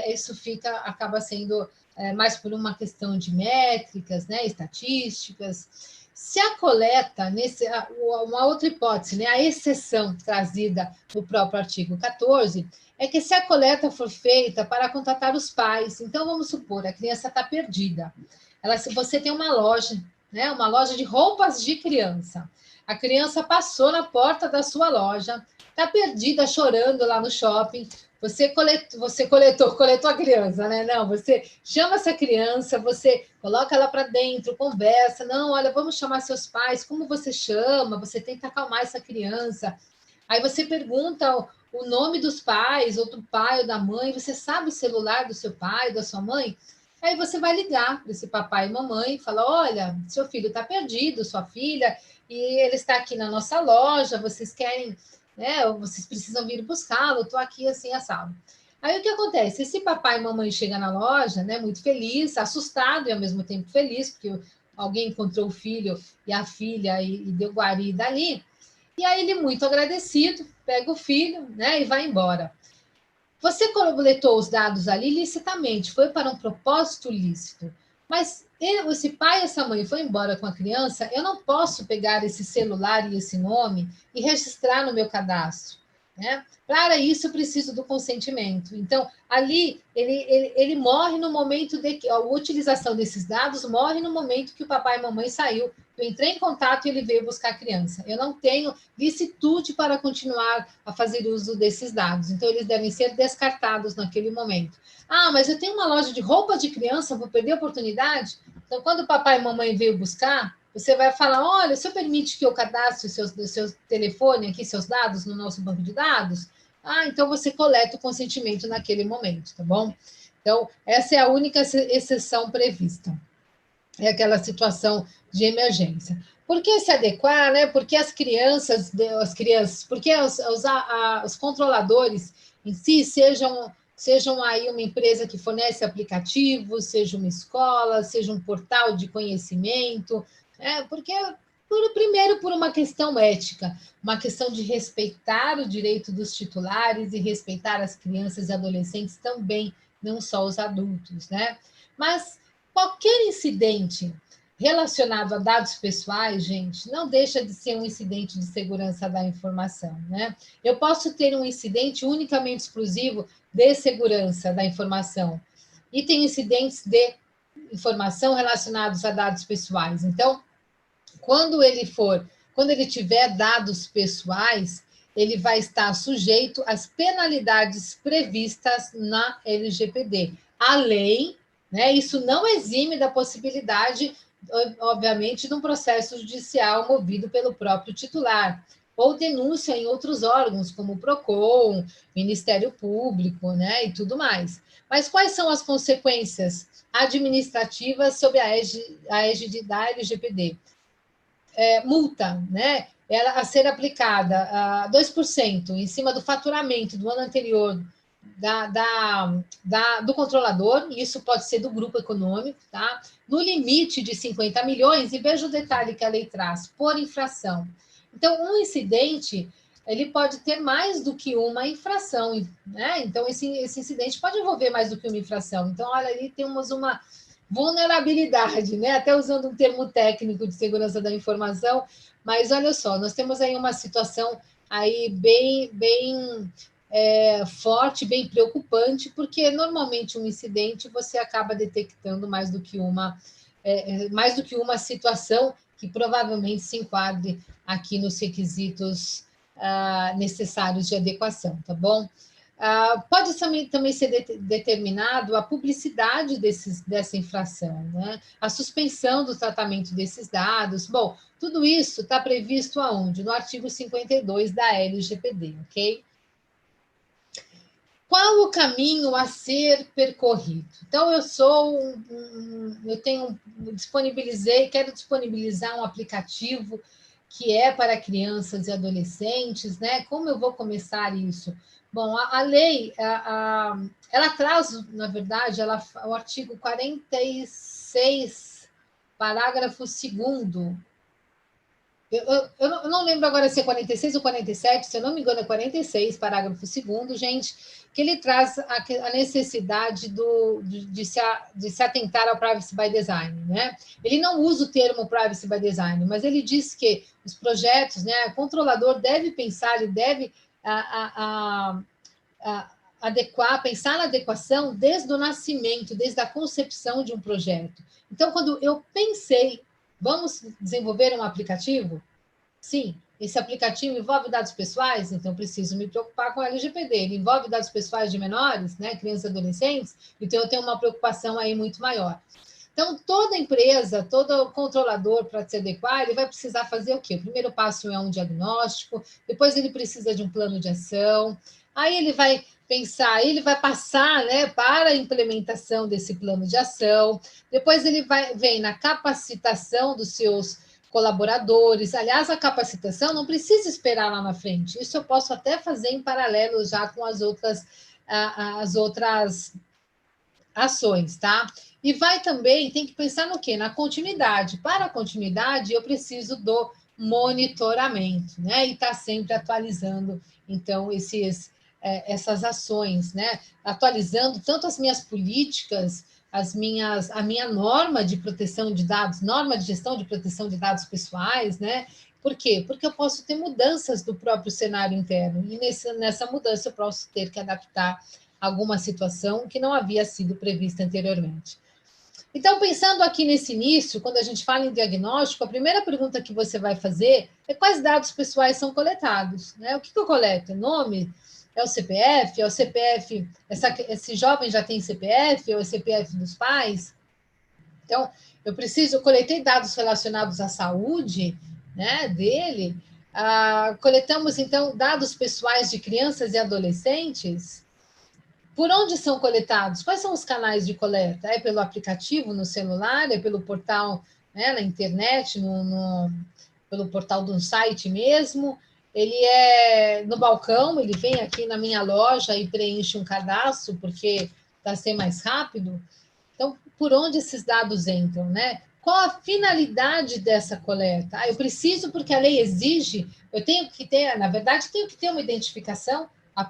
isso acaba sendo mais por uma questão de métricas, né? Estatísticas. Se a coleta, uma outra hipótese, né? A exceção trazida no próprio artigo 14, é que se a coleta for feita para contatar os pais, então vamos supor, a criança está perdida. Se você tem uma loja, né, uma loja de roupas de criança, a criança passou na porta da sua loja, está perdida, chorando lá no shopping, você coletou a criança, né? Não, você chama essa criança, você coloca ela para dentro, conversa, não, olha, vamos chamar seus pais, como você chama? Você tenta acalmar essa criança. Aí você pergunta o nome dos pais, ou do pai ou da mãe, você sabe o celular do seu pai, da sua mãe? Aí você vai ligar para esse papai e mamãe e fala: olha, seu filho está perdido, sua filha, e ele está aqui na nossa loja, vocês querem, né? Vocês precisam vir buscá-lo, estou aqui assim, assado. Aí o que acontece? Esse papai e mamãe chega na loja, né, muito feliz, assustado e ao mesmo tempo feliz, porque alguém encontrou o filho e a filha e deu guarida ali. E aí ele, muito agradecido, pega o filho, né, e vai embora. Você coletou os dados ali licitamente, foi para um propósito lícito, mas esse pai e essa mãe foi embora com a criança, eu não posso pegar esse celular e esse nome e registrar no meu cadastro, né? Para isso, eu preciso do consentimento. Então, ali, ele morre no momento a utilização desses dados morre no momento que o papai e a mamãe saiu. Eu entrei em contato e ele veio buscar a criança. Eu não tenho licitude para continuar a fazer uso desses dados. Então, eles devem ser descartados naquele momento. Mas eu tenho uma loja de roupas de criança, vou perder a oportunidade? Então, quando o papai e a mamãe veio buscar, você vai falar: olha, o senhor permite que eu cadastre o seu telefone aqui, seus dados no nosso banco de dados? Então você coleta o consentimento naquele momento, tá bom? Então, essa é a única exceção prevista. É aquela situação de emergência. Por que se adequar, né? Porque as crianças, porque os controladores em si sejam aí uma empresa que fornece aplicativos, seja uma escola, seja um portal de conhecimento, porque primeiro por uma questão ética, uma questão de respeitar o direito dos titulares e respeitar as crianças e adolescentes também, não só os adultos, né? Mas qualquer incidente relacionado a dados pessoais, gente, não deixa de ser um incidente de segurança da informação, né? Eu posso ter um incidente unicamente exclusivo de segurança da informação e tem incidentes de informação relacionados a dados pessoais. Então, quando ele tiver dados pessoais, ele vai estar sujeito às penalidades previstas na LGPD. Além, né, isso não exime da possibilidade, obviamente, de um processo judicial movido pelo próprio titular. ou denúncia em outros órgãos, como o PROCON, Ministério Público, né, e tudo mais. Mas quais são as consequências administrativas sob a égide da LGPD? Multa, né? Ela a ser aplicada a 2% em cima do faturamento do ano anterior do controlador, e isso pode ser do grupo econômico, tá? No limite de 50 milhões, e veja o detalhe que a lei traz, por infração. Então, um incidente, ele pode ter mais do que uma infração, né? Então, esse incidente pode envolver mais do que uma infração. Então, olha, ali temos uma vulnerabilidade, né? Até usando um termo técnico de segurança da informação, mas olha só, nós temos aí uma situação aí bem forte, bem preocupante, porque normalmente um incidente você acaba detectando mais do que uma situação que provavelmente se enquadre aqui nos requisitos necessários de adequação, tá bom? Pode também ser determinado a publicidade dessa infração, né? A suspensão do tratamento desses dados. Bom, tudo isso está previsto aonde? No artigo 52 da LGPD, ok? Qual o caminho a ser percorrido? Então, quero disponibilizar um aplicativo que é para crianças e adolescentes, né? Como eu vou começar isso? Bom, a lei, ela traz, na verdade, o artigo 46, parágrafo 2º. Eu não lembro agora se é 46 ou 47, se eu não me engano é 46, parágrafo 2º, gente, que ele traz a necessidade de se atentar ao privacy by design, né? Ele não usa o termo privacy by design, mas ele diz que os projetos, né, o controlador deve pensar e deve pensar na adequação desde o nascimento, desde a concepção de um projeto. Então, quando eu pensei, vamos desenvolver um aplicativo? Sim, esse aplicativo envolve dados pessoais, então eu preciso me preocupar com a LGPD. Ele envolve dados pessoais de menores, né, crianças e adolescentes, então eu tenho uma preocupação aí muito maior. Então, toda empresa, todo controlador, para se adequar, ele vai precisar fazer o quê? O primeiro passo é um diagnóstico, depois ele precisa de um plano de ação, aí ele vai pensar, ele vai passar, né, para a implementação desse plano de ação, depois ele vem na capacitação dos seus colaboradores. Aliás, a capacitação não precisa esperar lá na frente, isso eu posso até fazer em paralelo já com as outras ações, tá? E tem que pensar no quê? Na continuidade. Para a continuidade, eu preciso do monitoramento, né? E estar sempre atualizando, então, essas ações, né? Atualizando tanto as minhas políticas, a minha norma de proteção de dados, norma de gestão de proteção de dados pessoais, né? Por quê? Porque eu posso ter mudanças do próprio cenário interno, e nessa mudança eu posso ter que adaptar alguma situação que não havia sido prevista anteriormente. Então, pensando aqui nesse início, quando a gente fala em diagnóstico, a primeira pergunta que você vai fazer é quais dados pessoais são coletados, né? O que eu coleto? É nome? É o CPF? É o CPF? Esse jovem já tem CPF? Ou é o CPF dos pais? Então, eu coletei dados relacionados à saúde, né, dele. Coletamos, então, dados pessoais de crianças e adolescentes. Por onde são coletados? Quais são os canais de coleta? É pelo aplicativo no celular? É pelo portal, né, na internet, pelo portal de um site mesmo? Ele é no balcão, ele vem aqui na minha loja e preenche um cadastro, porque para ser mais rápido. Então, por onde esses dados entram, né? Qual a finalidade dessa coleta? Eu preciso porque a lei exige, eu tenho que ter, na verdade, tenho que ter uma identificação, o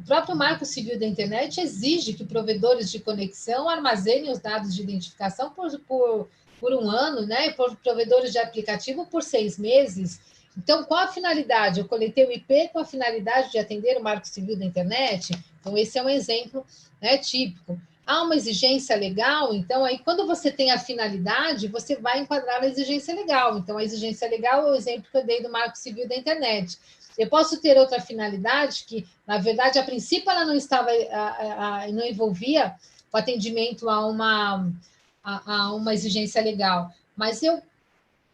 próprio Marco Civil da Internet exige que provedores de conexão armazenem os dados de identificação por um ano, né? E por provedores de aplicativo por 6 meses. Então, qual a finalidade? Eu coletei o IP com a finalidade de atender o Marco Civil da Internet? Então, esse é um exemplo, né, típico. Há uma exigência legal, então, aí, quando você tem a finalidade, você vai enquadrar a exigência legal. Então, a exigência legal é o exemplo que eu dei do Marco Civil da Internet. Eu posso ter outra finalidade que, na verdade, a princípio ela não envolvia o atendimento a uma exigência legal, mas eu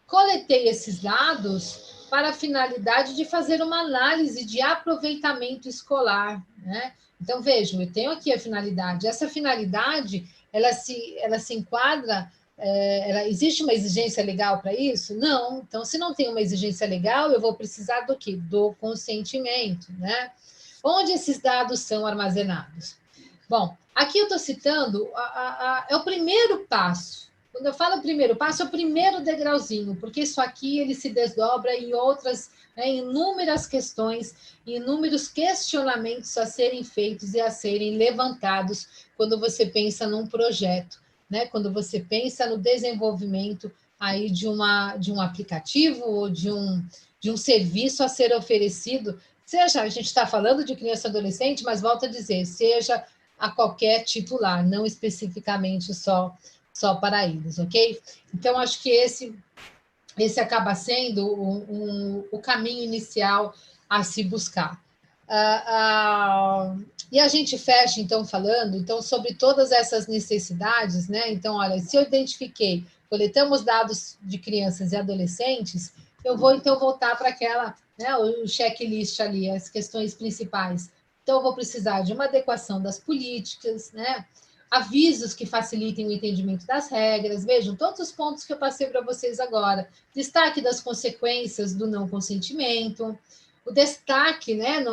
coletei esses dados para a finalidade de fazer uma análise de aproveitamento escolar, né? Então, vejam, eu tenho aqui a finalidade. Essa finalidade, ela se enquadra, existe uma exigência legal para isso? Não. Então, se não tem uma exigência legal, eu vou precisar do quê? Do consentimento, né? Onde esses dados são armazenados? Bom, aqui eu estou citando, é o primeiro passo. Quando eu falo primeiro passo, é o primeiro degrauzinho, porque isso aqui ele se desdobra em outras, né, inúmeras questões, inúmeros questionamentos a serem feitos e a serem levantados quando você pensa num projeto, né? Quando você pensa no desenvolvimento aí de um aplicativo ou de um serviço a ser oferecido, seja, a gente está falando de criança e adolescente, mas volto a dizer, seja a qualquer titular, não especificamente só para eles, ok? Então, acho que esse acaba sendo o caminho inicial a se buscar. E a gente fecha, então, falando então, sobre todas essas necessidades, né? Então, olha, se eu identifiquei, coletamos dados de crianças e adolescentes, eu vou, então, voltar para aquela, né, o checklist ali, as questões principais. Então, eu vou precisar de uma adequação das políticas, né? Avisos que facilitem o entendimento das regras. Vejam, todos os pontos que eu passei para vocês agora. Destaque das consequências do não consentimento, o destaque, né,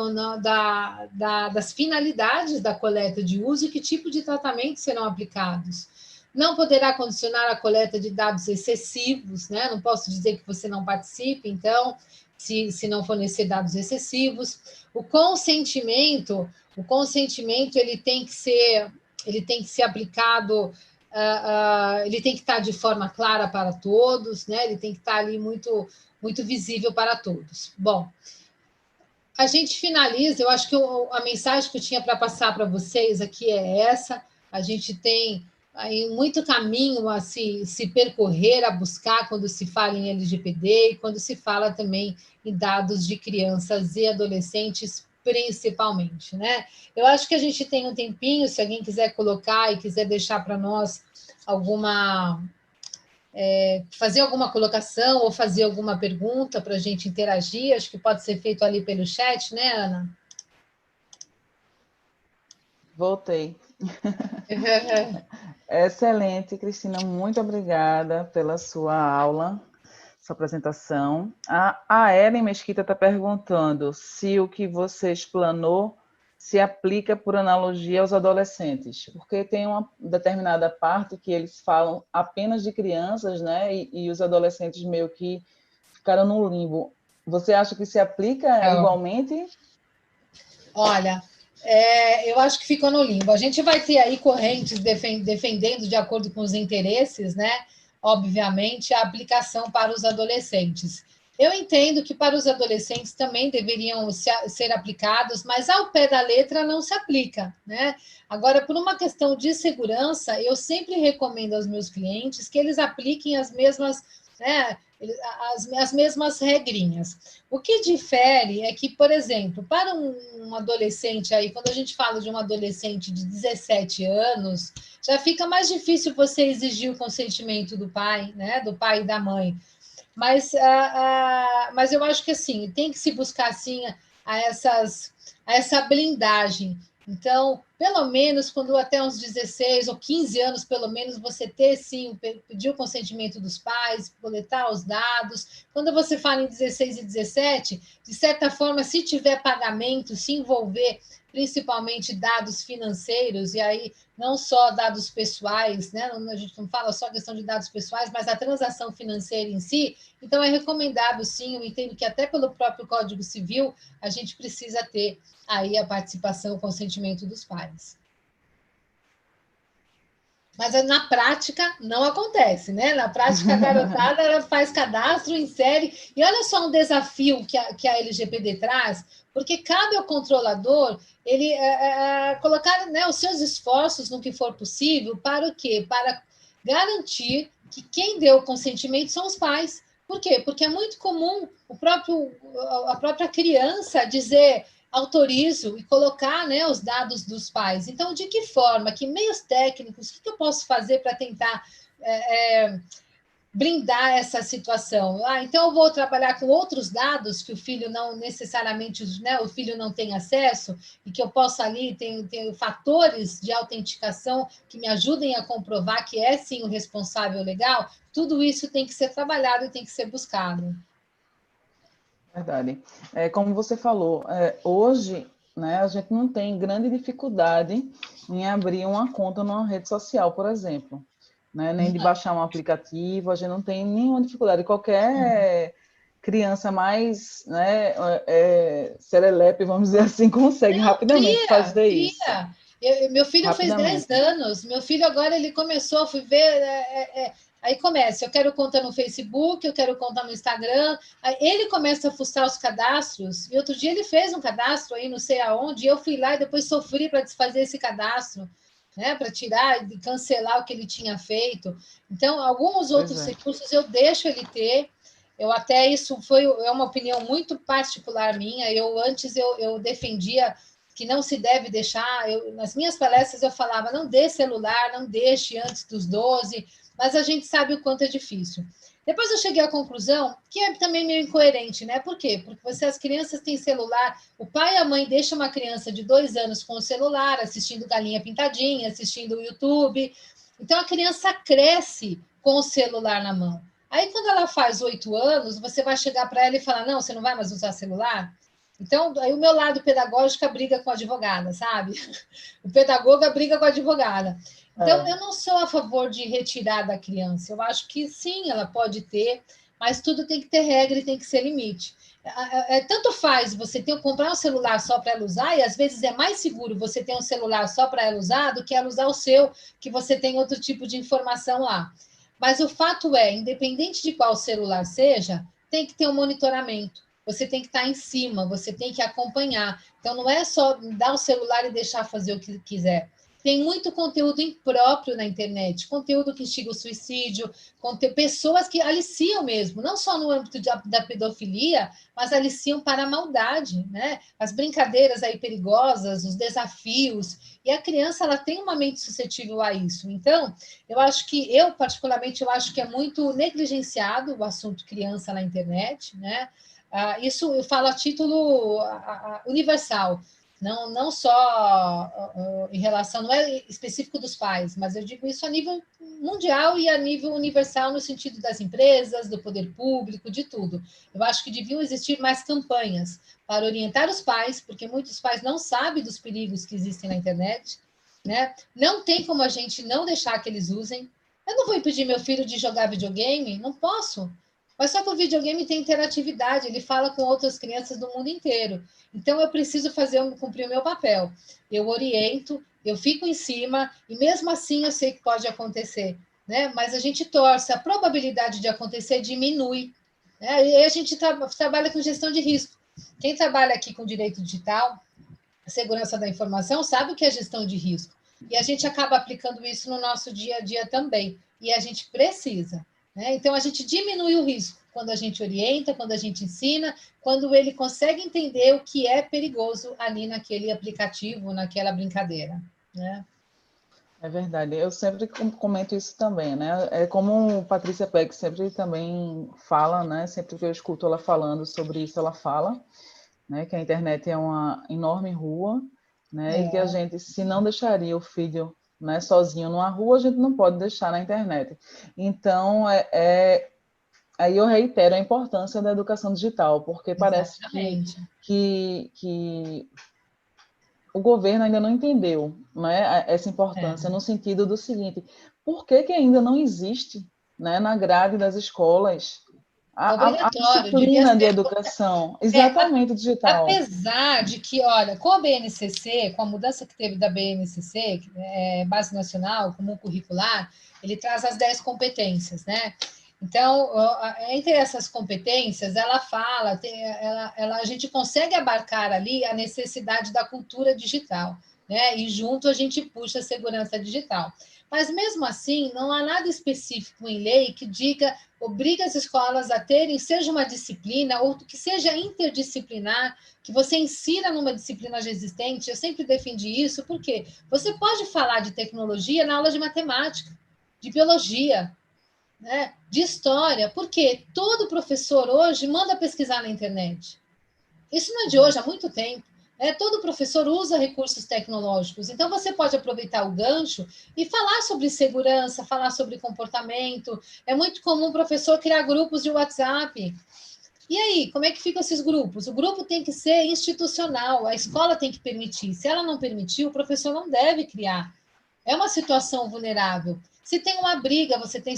das finalidades da coleta de uso e que tipo de tratamento serão aplicados. Não poderá condicionar a coleta de dados excessivos, né? Não posso dizer que você não participe, então, se não fornecer dados excessivos. O consentimento ele tem que ser aplicado, ele tem que estar de forma clara para todos, né? Ele tem que estar ali muito, muito visível para todos. Bom, a gente finaliza, eu acho que a mensagem que eu tinha para passar para vocês aqui é essa, a gente tem aí muito caminho a se percorrer, a buscar quando se fala em LGPD e quando se fala também em dados de crianças e adolescentes, principalmente, né? Eu acho que a gente tem um tempinho, se alguém quiser colocar e quiser deixar para nós fazer alguma colocação ou fazer alguma pergunta para a gente interagir, acho que pode ser feito ali pelo chat, né, Ana? Voltei. Excelente, Cristina, muito obrigada pela sua aula, sua apresentação. A Ellen Mesquita está perguntando se o que você explanou se aplica por analogia aos adolescentes, porque tem uma determinada parte que eles falam apenas de crianças, né? E os adolescentes meio que ficaram no limbo. Você acha que se aplica igualmente? Olha, eu acho que ficou no limbo. A gente vai ter aí correntes defendendo de acordo com os interesses, né? Obviamente, a aplicação para os adolescentes. Eu entendo que para os adolescentes também deveriam ser aplicados, mas ao pé da letra não se aplica, né? Agora, por uma questão de segurança, eu sempre recomendo aos meus clientes que eles apliquem as mesmas, né, as mesmas regrinhas. O que difere é que, por exemplo, para um adolescente aí, quando a gente fala de um adolescente de 17 anos, já fica mais difícil você exigir o consentimento do pai, né, do pai e da mãe. Mas eu acho que assim, tem que se buscar assim essa blindagem. Então, pelo menos, quando até uns 16 ou 15 anos, pelo menos, você ter, sim, pedir o consentimento dos pais, coletar os dados. Quando você fala em 16 e 17, de certa forma, se tiver pagamento, se envolver principalmente dados financeiros, e aí não só dados pessoais, né? A gente não fala só questão de dados pessoais, mas a transação financeira em si. Então, é recomendável, sim, eu entendo que até pelo próprio Código Civil, a gente precisa ter aí a participação, o consentimento dos pais. Mas na prática não acontece, né? Na prática, a garotada ela faz cadastro, insere. E olha só um desafio que a LGPD traz, porque cabe ao controlador ele colocar, né, os seus esforços no que for possível para o quê? Para garantir que quem deu o consentimento são os pais. Por quê? Porque é muito comum a própria criança dizer autorizo e colocar, né, os dados dos pais. Então, de que forma, que meios técnicos, o que eu posso fazer para tentar blindar essa situação. Então eu vou trabalhar com outros dados que o filho não necessariamente, né, o filho não tem acesso e que eu possa ali, tem fatores de autenticação que me ajudem a comprovar que é sim o responsável legal. Tudo isso tem que ser trabalhado e tem que ser buscado. Verdade. Como você falou, hoje, né, a gente não tem grande dificuldade em abrir uma conta numa rede social, por exemplo, né, nem de baixar um aplicativo, a gente não tem nenhuma dificuldade. Qualquer criança mais, né, serelepe, vamos dizer assim, consegue rapidamente fazer isso. Meu filho fez 10 anos, meu filho agora ele começou, fui ver, aí começa, eu quero conta no Facebook, eu quero conta no Instagram, aí ele começa a fuçar os cadastros, e outro dia ele fez um cadastro aí, não sei aonde, e eu fui lá e depois sofri para desfazer esse cadastro, né, para tirar e cancelar o que ele tinha feito. Então, alguns outros recursos eu deixo ele ter, eu até, isso é uma opinião muito particular minha, antes eu defendia que não se deve deixar, nas minhas palestras eu falava, não dê celular, não deixe antes dos 12, mas a gente sabe o quanto é difícil. Depois eu cheguei à conclusão que é também meio incoerente, né? Por quê? Porque as crianças têm celular, o pai e a mãe deixam uma criança de 2 anos com o celular, assistindo Galinha Pintadinha, assistindo o YouTube. Então a criança cresce com o celular na mão. Aí quando ela faz 8 anos, você vai chegar para ela e falar, não, você não vai mais usar celular? Então, aí o meu lado pedagógico briga com a advogada, sabe? O pedagogo briga com a advogada. Então, eu não sou a favor de retirar da criança. Eu acho que sim, ela pode ter, mas tudo tem que ter regra e tem que ser limite. Tanto faz você comprar um celular só para ela usar, e às vezes é mais seguro você ter um celular só para ela usar do que ela usar o seu, que você tem outro tipo de informação lá. Mas o fato é, independente de qual celular seja, tem que ter um monitoramento. Você tem que estar em cima, você tem que acompanhar. Então, não é só dar o celular e deixar fazer o que quiser. Tem muito conteúdo impróprio na internet, conteúdo que instiga o suicídio, pessoas que aliciam mesmo, não só no âmbito da pedofilia, mas aliciam para a maldade, né? As brincadeiras aí perigosas, os desafios, e a criança ela tem uma mente suscetível a isso. Então, particularmente, eu acho que é muito negligenciado o assunto criança na internet, né? Isso eu falo a título universal, não só em relação, não é específico dos pais, mas eu digo isso a nível mundial e a nível universal, no sentido das empresas, do poder público, de tudo. Eu acho que deviam existir mais campanhas para orientar os pais, porque muitos pais não sabem dos perigos que existem na internet, né? Não tem como a gente não deixar que eles usem. Eu não vou impedir meu filho de jogar videogame, não posso. Mas só que o videogame tem interatividade, ele fala com outras crianças do mundo inteiro. Então eu preciso cumprir o meu papel. Eu oriento, eu fico em cima, e mesmo assim eu sei que pode acontecer, né? Mas a gente torce, a probabilidade de acontecer diminui. Né? E a gente trabalha com gestão de risco. Quem trabalha aqui com direito digital, segurança da informação, sabe o que é gestão de risco. E a gente acaba aplicando isso no nosso dia a dia também. E a gente precisa. Né? Então, a gente diminui o risco quando a gente orienta, quando a gente ensina, quando ele consegue entender o que é perigoso ali naquele aplicativo, naquela brincadeira. Né? É verdade, eu sempre comento isso também, né? É como Patrícia Peck sempre também fala, né? Sempre que eu escuto ela falando sobre isso, ela fala, né? Que a internet é uma enorme rua, né? E que a gente, se não deixaria o filho, né, sozinho numa rua, a gente não pode deixar na internet. Então, aí eu reitero a importância da educação digital, porque parece que o governo ainda não entendeu, né, essa importância, no sentido do seguinte: por que ainda não existe, né, na grade das escolas a disciplina de educação exatamente digital? Apesar de que, olha, com a BNCC, com a mudança que teve da BNCC, Base Nacional Comum Curricular, ele traz as 10 competências, né? Então, entre essas competências, ela fala, a gente consegue abarcar ali a necessidade da cultura digital, né? E junto a gente puxa a segurança digital. Mas mesmo assim, não há nada específico em lei que obriga as escolas a terem, seja uma disciplina ou que seja interdisciplinar, que você insira numa disciplina já existente. Eu sempre defendi isso, porque você pode falar de tecnologia na aula de matemática, de biologia, né, de história, porque todo professor hoje manda pesquisar na internet. Isso não é de hoje, há muito tempo. Todo professor usa recursos tecnológicos, então você pode aproveitar o gancho e falar sobre segurança, falar sobre comportamento. É muito comum o professor criar grupos de WhatsApp. E aí, como é que ficam esses grupos? O grupo tem que ser institucional, a escola tem que permitir. Se ela não permitir, o professor não deve criar. É uma situação vulnerável. Se tem uma briga, você tem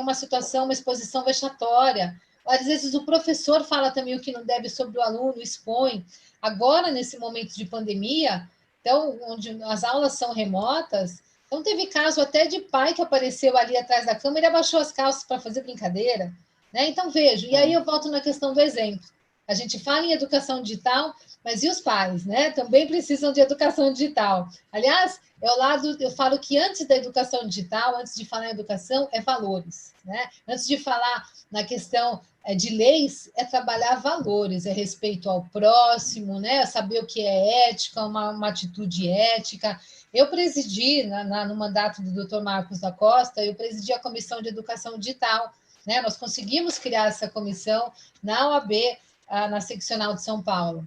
uma situação, uma exposição vexatória. Às vezes o professor fala também o que não deve sobre o aluno, expõe. Agora, nesse momento de pandemia, então, onde as aulas são remotas, então teve caso até de pai que apareceu ali atrás da câmera e abaixou as calças para fazer brincadeira. Né? Então, vejo, e aí eu volto na questão do exemplo. A gente fala em educação digital, mas e os pais, né? Também precisam de educação digital. Aliás, eu falo que antes da educação digital, antes de falar em educação, é valores. Né? Antes de falar na questão de leis, é trabalhar valores, é respeito ao próximo, né? É saber o que é ética, uma atitude ética. Eu presidi, no mandato do Dr. Marcos da Costa, eu presidi a Comissão de Educação Digital. Né? Nós conseguimos criar essa comissão na OAB, na seccional de São Paulo.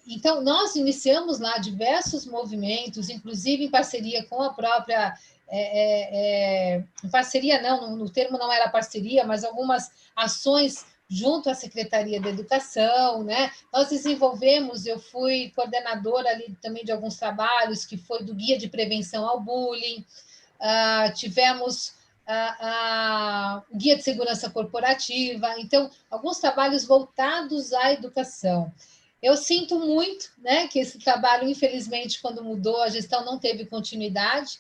Então, nós iniciamos lá diversos movimentos, inclusive em parceria com a própria... em parceria não, no termo não era parceria, mas algumas ações junto à Secretaria da Educação, né? Nós desenvolvemos, eu fui coordenadora ali também de alguns trabalhos, que foi do Guia de Prevenção ao Bullying, tivemos o Guia de Segurança Corporativa, então, alguns trabalhos voltados à educação. Eu sinto muito, né, que esse trabalho, infelizmente, quando mudou, a gestão não teve continuidade,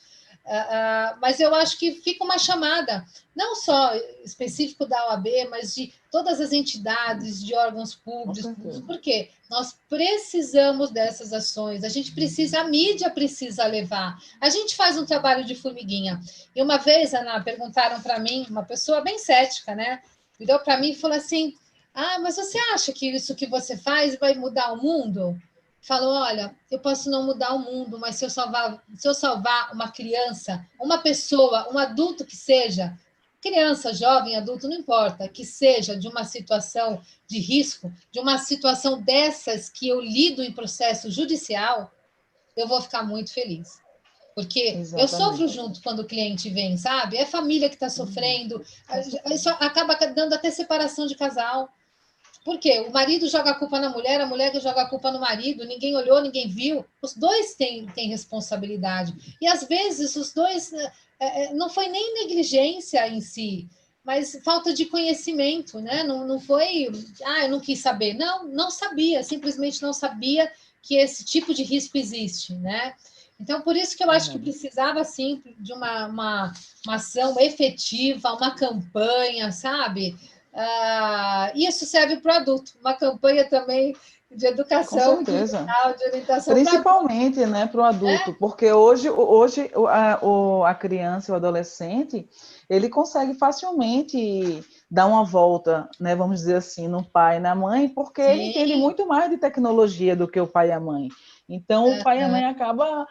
mas eu acho que fica uma chamada, não só específico da OAB, mas de todas as entidades, de órgãos públicos, porque nós precisamos dessas ações, a mídia precisa levar. A gente faz um trabalho de formiguinha. E uma vez, Ana, perguntaram para mim, uma pessoa bem cética, né, virou para mim e falou assim: mas você acha que isso que você faz vai mudar o mundo? Falou: olha, eu posso não mudar o mundo, mas se eu salvar uma criança, uma pessoa, um adulto que seja, criança, jovem, adulto, não importa, que seja de uma situação de risco, de uma situação dessas que eu lido em processo judicial, eu vou ficar muito feliz. Porque eu sofro junto quando o cliente vem, sabe? É a família que está sofrendo, isso acaba dando até separação de casal. Por quê? O marido joga a culpa na mulher, a mulher que joga a culpa no marido, ninguém olhou, ninguém viu. Os dois têm responsabilidade. E às vezes os dois não foi nem negligência em si, mas falta de conhecimento, né? Não foi, eu não quis saber. Não, não sabia, simplesmente não sabia que esse tipo de risco existe, né? Então, por isso que eu acho que precisava, sim, de uma ação efetiva, uma campanha, sabe? Isso serve para o adulto, uma campanha também de educação digital, de orientação principalmente para né, o adulto, porque hoje a criança e o adolescente, ele consegue facilmente dar uma volta, né, vamos dizer assim, no pai e na mãe, porque ele entende muito mais de tecnologia do que o pai e a mãe. Então, o pai e a mãe acabam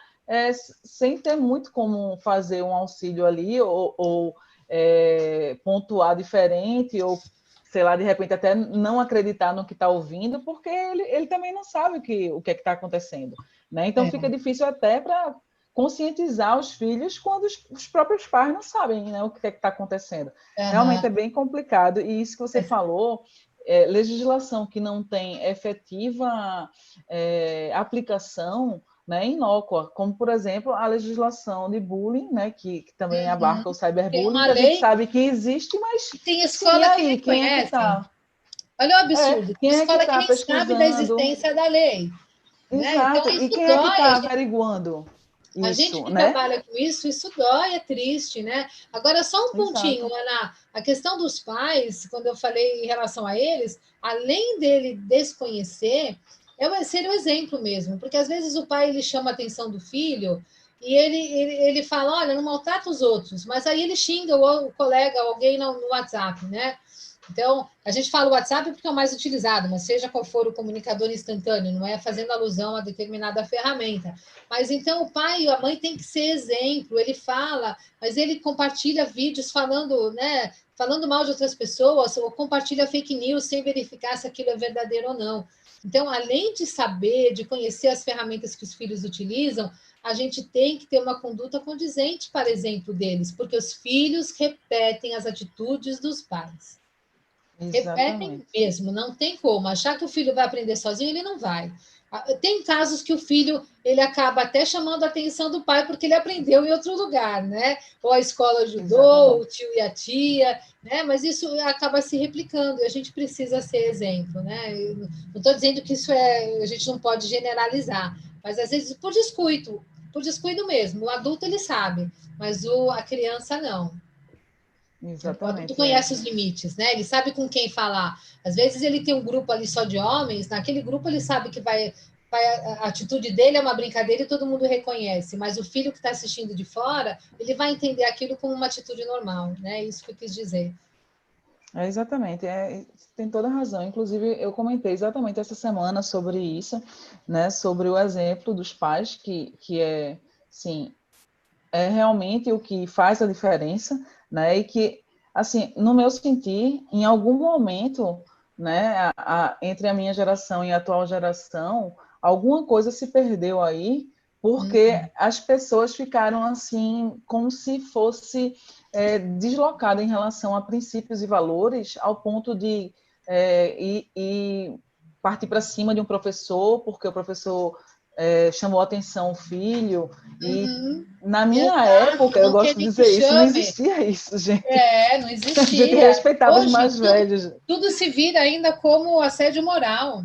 sem ter muito como fazer um auxílio ali, ou pontuar diferente, ou sei lá, de repente até não acreditar no que está ouvindo, porque ele também não sabe o que é que está acontecendo. Né? Então fica difícil até para conscientizar os filhos quando os próprios pais não sabem, né, o que é que está acontecendo. Realmente é bem complicado. E isso que você falou, legislação que não tem efetiva aplicação, né, inócua, como, por exemplo, a legislação de bullying, né, que também abarca o cyberbullying, que a gente sabe que existe, mas tem escola que nem quem conhece. É que tá? Olha o absurdo. Quem tem escola é que nem sabe da existência da lei. Exato. Né? Então, e quem é que está averiguando isso? A gente que né? trabalha com isso dói, é triste, né? Agora, só um pontinho, Ana. A questão dos pais, quando eu falei em relação a eles, além dele desconhecer, ser o exemplo mesmo, porque às vezes o pai ele chama a atenção do filho e ele fala: olha, não maltrata os outros, mas aí ele xinga o colega, alguém no WhatsApp, né? Então, a gente fala o WhatsApp porque é o mais utilizado, mas seja qual for o comunicador instantâneo, não é fazendo alusão a determinada ferramenta. Mas então o pai e a mãe têm que ser exemplo. Ele fala, mas ele compartilha vídeos falando, né, falando mal de outras pessoas, ou compartilha fake news sem verificar se aquilo é verdadeiro ou não. Então, além de saber, de conhecer as ferramentas que os filhos utilizam, a gente tem que ter uma conduta condizente para exemplo deles, porque os filhos repetem as atitudes dos pais. Repetem Exatamente. mesmo, não tem como. Achar que o filho vai aprender sozinho, ele não vai. Tem casos que o filho ele acaba até chamando a atenção do pai porque ele aprendeu em outro lugar, né? Ou a escola ajudou, o Exatamente. tio e a tia, né? Mas isso acaba se replicando e a gente precisa ser exemplo, né? Eu não estou dizendo que isso a gente não pode generalizar, mas às vezes por descuido mesmo. O adulto ele sabe, mas a criança não. O adulto Exatamente. conhece os limites, né? Ele sabe com quem falar. Às vezes ele tem um grupo ali só de homens, naquele grupo ele sabe que a atitude dele é uma brincadeira e todo mundo reconhece, mas o filho que está assistindo de fora, ele vai entender aquilo como uma atitude normal, né? Isso que eu quis dizer. Exatamente, tem toda a razão. Inclusive, eu comentei exatamente essa semana sobre isso, né? Sobre o exemplo dos pais, que é, sim, é realmente o que faz a diferença, né? E que, assim, no meu sentir, em algum momento, né, entre a minha geração e a atual geração, alguma coisa se perdeu aí, porque as pessoas ficaram assim, como se fosse deslocada em relação a princípios e valores, ao ponto de e partir para cima de um professor, porque o professor chamou a atenção o filho, e Uhum. na minha Exato, época, eu não gosto de querer que dizer isso, não chame. existia isso, gente. Não A gente existia. respeitava os Hoje, mais velhos. tudo se vira ainda como assédio moral.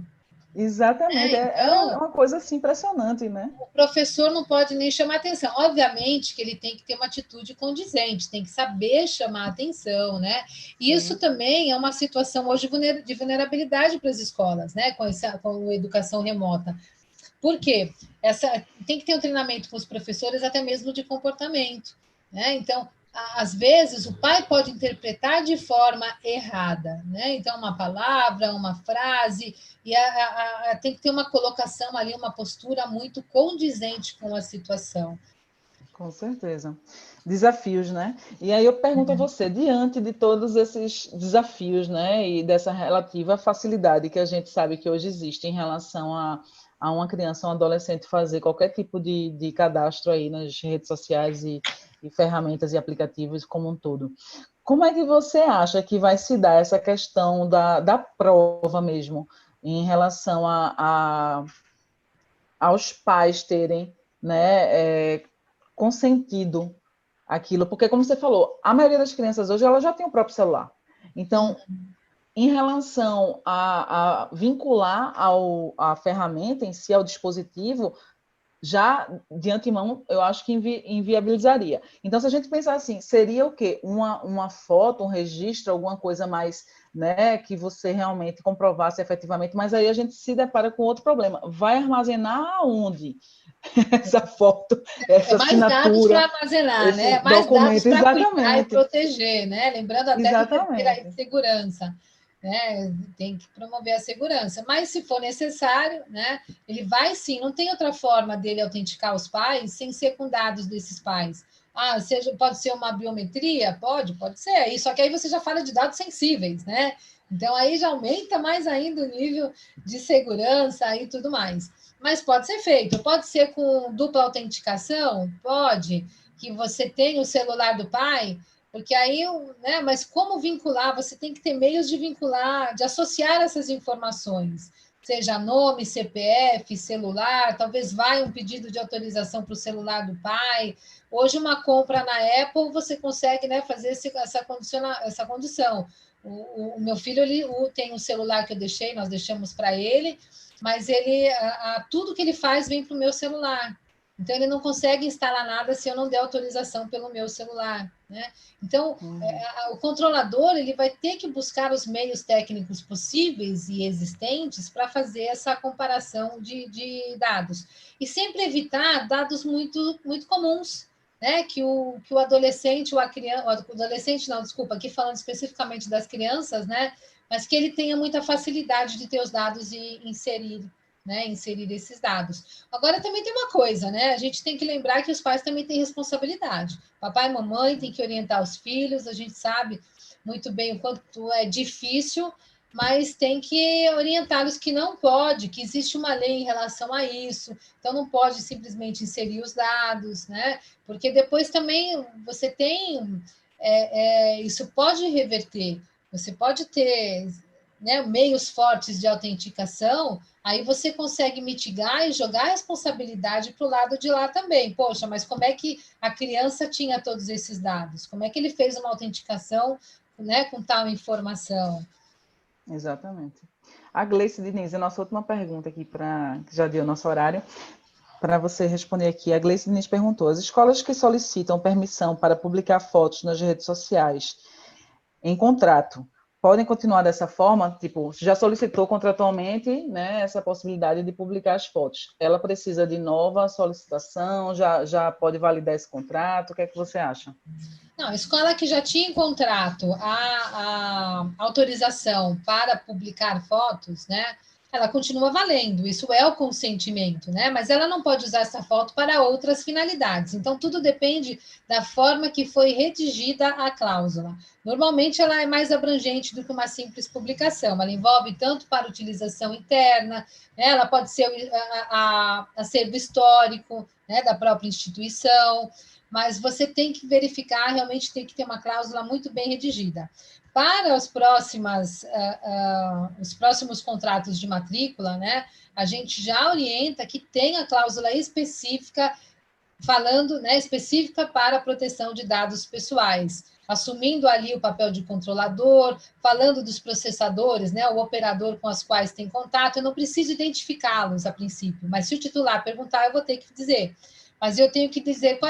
Exatamente, Né? era Então, uma coisa assim impressionante, né? o professor não pode nem chamar atenção. Obviamente que ele tem que ter uma atitude condizente, tem que saber chamar atenção, né? E isso Sim, também é uma situação hoje de vulnerabilidade para as escolas, né? Com a educação remota. Por quê? Tem que ter um treinamento com os professores, até mesmo de comportamento, né? Então, às vezes, o pai pode interpretar de forma errada, né? Então, uma palavra, uma frase, e tem que ter uma colocação ali, uma postura muito condizente com a situação. com certeza. Desafios, né? E aí eu pergunto a você, diante de todos esses desafios, né, e dessa relativa facilidade que a gente sabe que hoje existe em relação a uma criança ou um adolescente fazer qualquer tipo de cadastro aí nas redes sociais e ferramentas e aplicativos como um todo, como é que você acha que vai se dar essa questão da prova mesmo, em relação aos pais terem, né, consentido aquilo? Porque, como você falou, a maioria das crianças hoje ela já tem o próprio celular. Então, em relação a vincular a ferramenta em si, ao dispositivo, já de antemão, eu acho que inviabilizaria. Então, se a gente pensar assim, seria o quê? Uma foto, um registro, alguma coisa mais, né, que você realmente comprovasse efetivamente, mas aí a gente se depara com outro problema. Vai armazenar aonde essa foto, É essa mais dados para assinatura, armazenar, esse né? Mais dados documento? para cuidar e Exatamente, proteger, né? Lembrando até do dever aí de exatamente. segurança, né? Tem que promover a segurança. Mas se for necessário, né? Ele vai sim, não tem outra forma dele autenticar os pais sem ser com dados desses pais. Pode ser uma biometria? Pode ser. Só que aí você já fala de dados sensíveis, né? Então aí já aumenta mais ainda o nível de segurança e tudo mais. Mas pode ser feito, pode ser com dupla autenticação, pode, que você tenha o celular do pai, porque aí, né, mas como vincular? Você tem que ter meios de vincular, de associar essas informações, seja nome, CPF, celular, talvez vai um pedido de autorização para o celular do pai. Hoje, uma compra na Apple, você consegue, né, fazer essa condição. O meu filho ele tem um celular que nós deixamos para ele, mas tudo que ele faz vem para o meu celular. Então, ele não consegue instalar nada se eu não der autorização pelo meu celular, né? Então, o controlador ele vai ter que buscar os meios técnicos possíveis e existentes para fazer essa comparação de dados. E sempre evitar dados muito, muito comuns, né, que o adolescente ou a criança, o adolescente não, desculpa, aqui falando especificamente das crianças, né, mas que ele tenha muita facilidade de ter os dados e inserir, né, inserir esses dados. Agora também tem uma coisa, né, a gente tem que lembrar que os pais também têm responsabilidade. Papai e mamãe têm que orientar os filhos, a gente sabe muito bem o quanto é difícil, mas tem que orientá-los que não pode, que existe uma lei em relação a isso, então não pode simplesmente inserir os dados, né? Porque depois também você tem, isso pode reverter, você pode ter, né, meios fortes de autenticação, aí você consegue mitigar e jogar a responsabilidade para o lado de lá também. Poxa, mas como é que a criança tinha todos esses dados? Como é que ele fez uma autenticação, né, com tal informação? Exatamente. A Gleice Diniz, a nossa última pergunta aqui, que já deu o nosso horário, para você responder aqui. A Gleice Diniz perguntou: as escolas que solicitam permissão para publicar fotos nas redes sociais em contrato, podem continuar dessa forma? Tipo, já solicitou contratualmente, né, essa possibilidade de publicar as fotos. Ela precisa de nova solicitação? Já pode validar esse contrato? O que é que você acha? Não, a escola que já tinha em contrato a autorização para publicar fotos, né? Ela continua valendo, isso é o consentimento, né? Mas ela não pode usar essa foto para outras finalidades. Então, tudo depende da forma que foi redigida a cláusula. Normalmente, ela é mais abrangente do que uma simples publicação. Ela envolve tanto para utilização interna, né? Ela pode ser acervo histórico, né, da própria instituição, mas você tem que verificar, realmente tem que ter uma cláusula muito bem redigida. Para os próximos contratos de matrícula, né, a gente já orienta que tenha cláusula específica, falando, né, específica para a proteção de dados pessoais, assumindo ali o papel de controlador, falando dos processadores, né, o operador com os quais tem contato. Eu não preciso identificá-los a princípio, mas se o titular perguntar, eu vou ter que dizer. Mas eu tenho que dizer,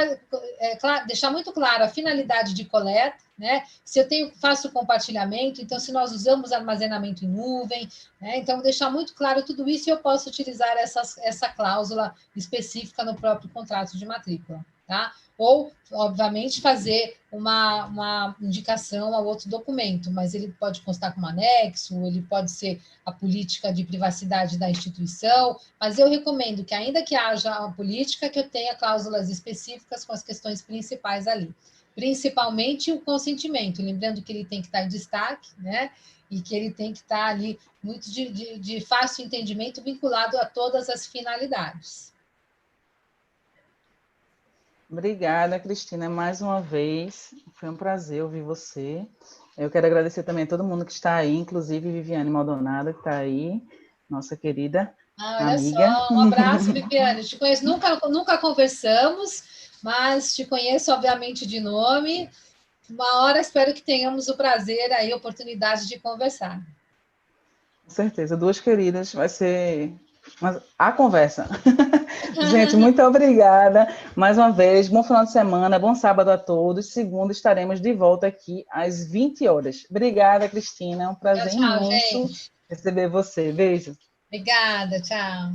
deixar muito claro a finalidade de coleta, né? Se eu faço compartilhamento, então se nós usamos armazenamento em nuvem, né? Então deixar muito claro tudo isso e eu posso utilizar essa cláusula específica no próprio contrato de matrícula, tá? Ou, obviamente, fazer uma indicação ao outro documento, mas ele pode constar como anexo, ele pode ser a política de privacidade da instituição, mas eu recomendo que, ainda que haja a política, que eu tenha cláusulas específicas com as questões principais ali. Principalmente o consentimento, lembrando que ele tem que estar em destaque, né? E que ele tem que estar ali muito de fácil entendimento, vinculado a todas as finalidades. Obrigada, Cristina, mais uma vez. Foi um prazer ouvir você. Eu quero agradecer também a todo mundo que está aí, inclusive Viviane Maldonado, que está aí, nossa querida olha amiga. só, um abraço, Viviane. Te conheço, nunca conversamos, mas te conheço, obviamente, de nome. Uma hora espero que tenhamos o prazer aí, a oportunidade de conversar. Com certeza, duas queridas, vai ser a conversa. Gente, muito obrigada mais uma vez. Bom final de semana, bom sábado a todos. Segunda estaremos de volta aqui às 20 horas. Obrigada, Cristina. É um prazer Tchau, imenso gente. receber você. Beijo. Obrigada, tchau.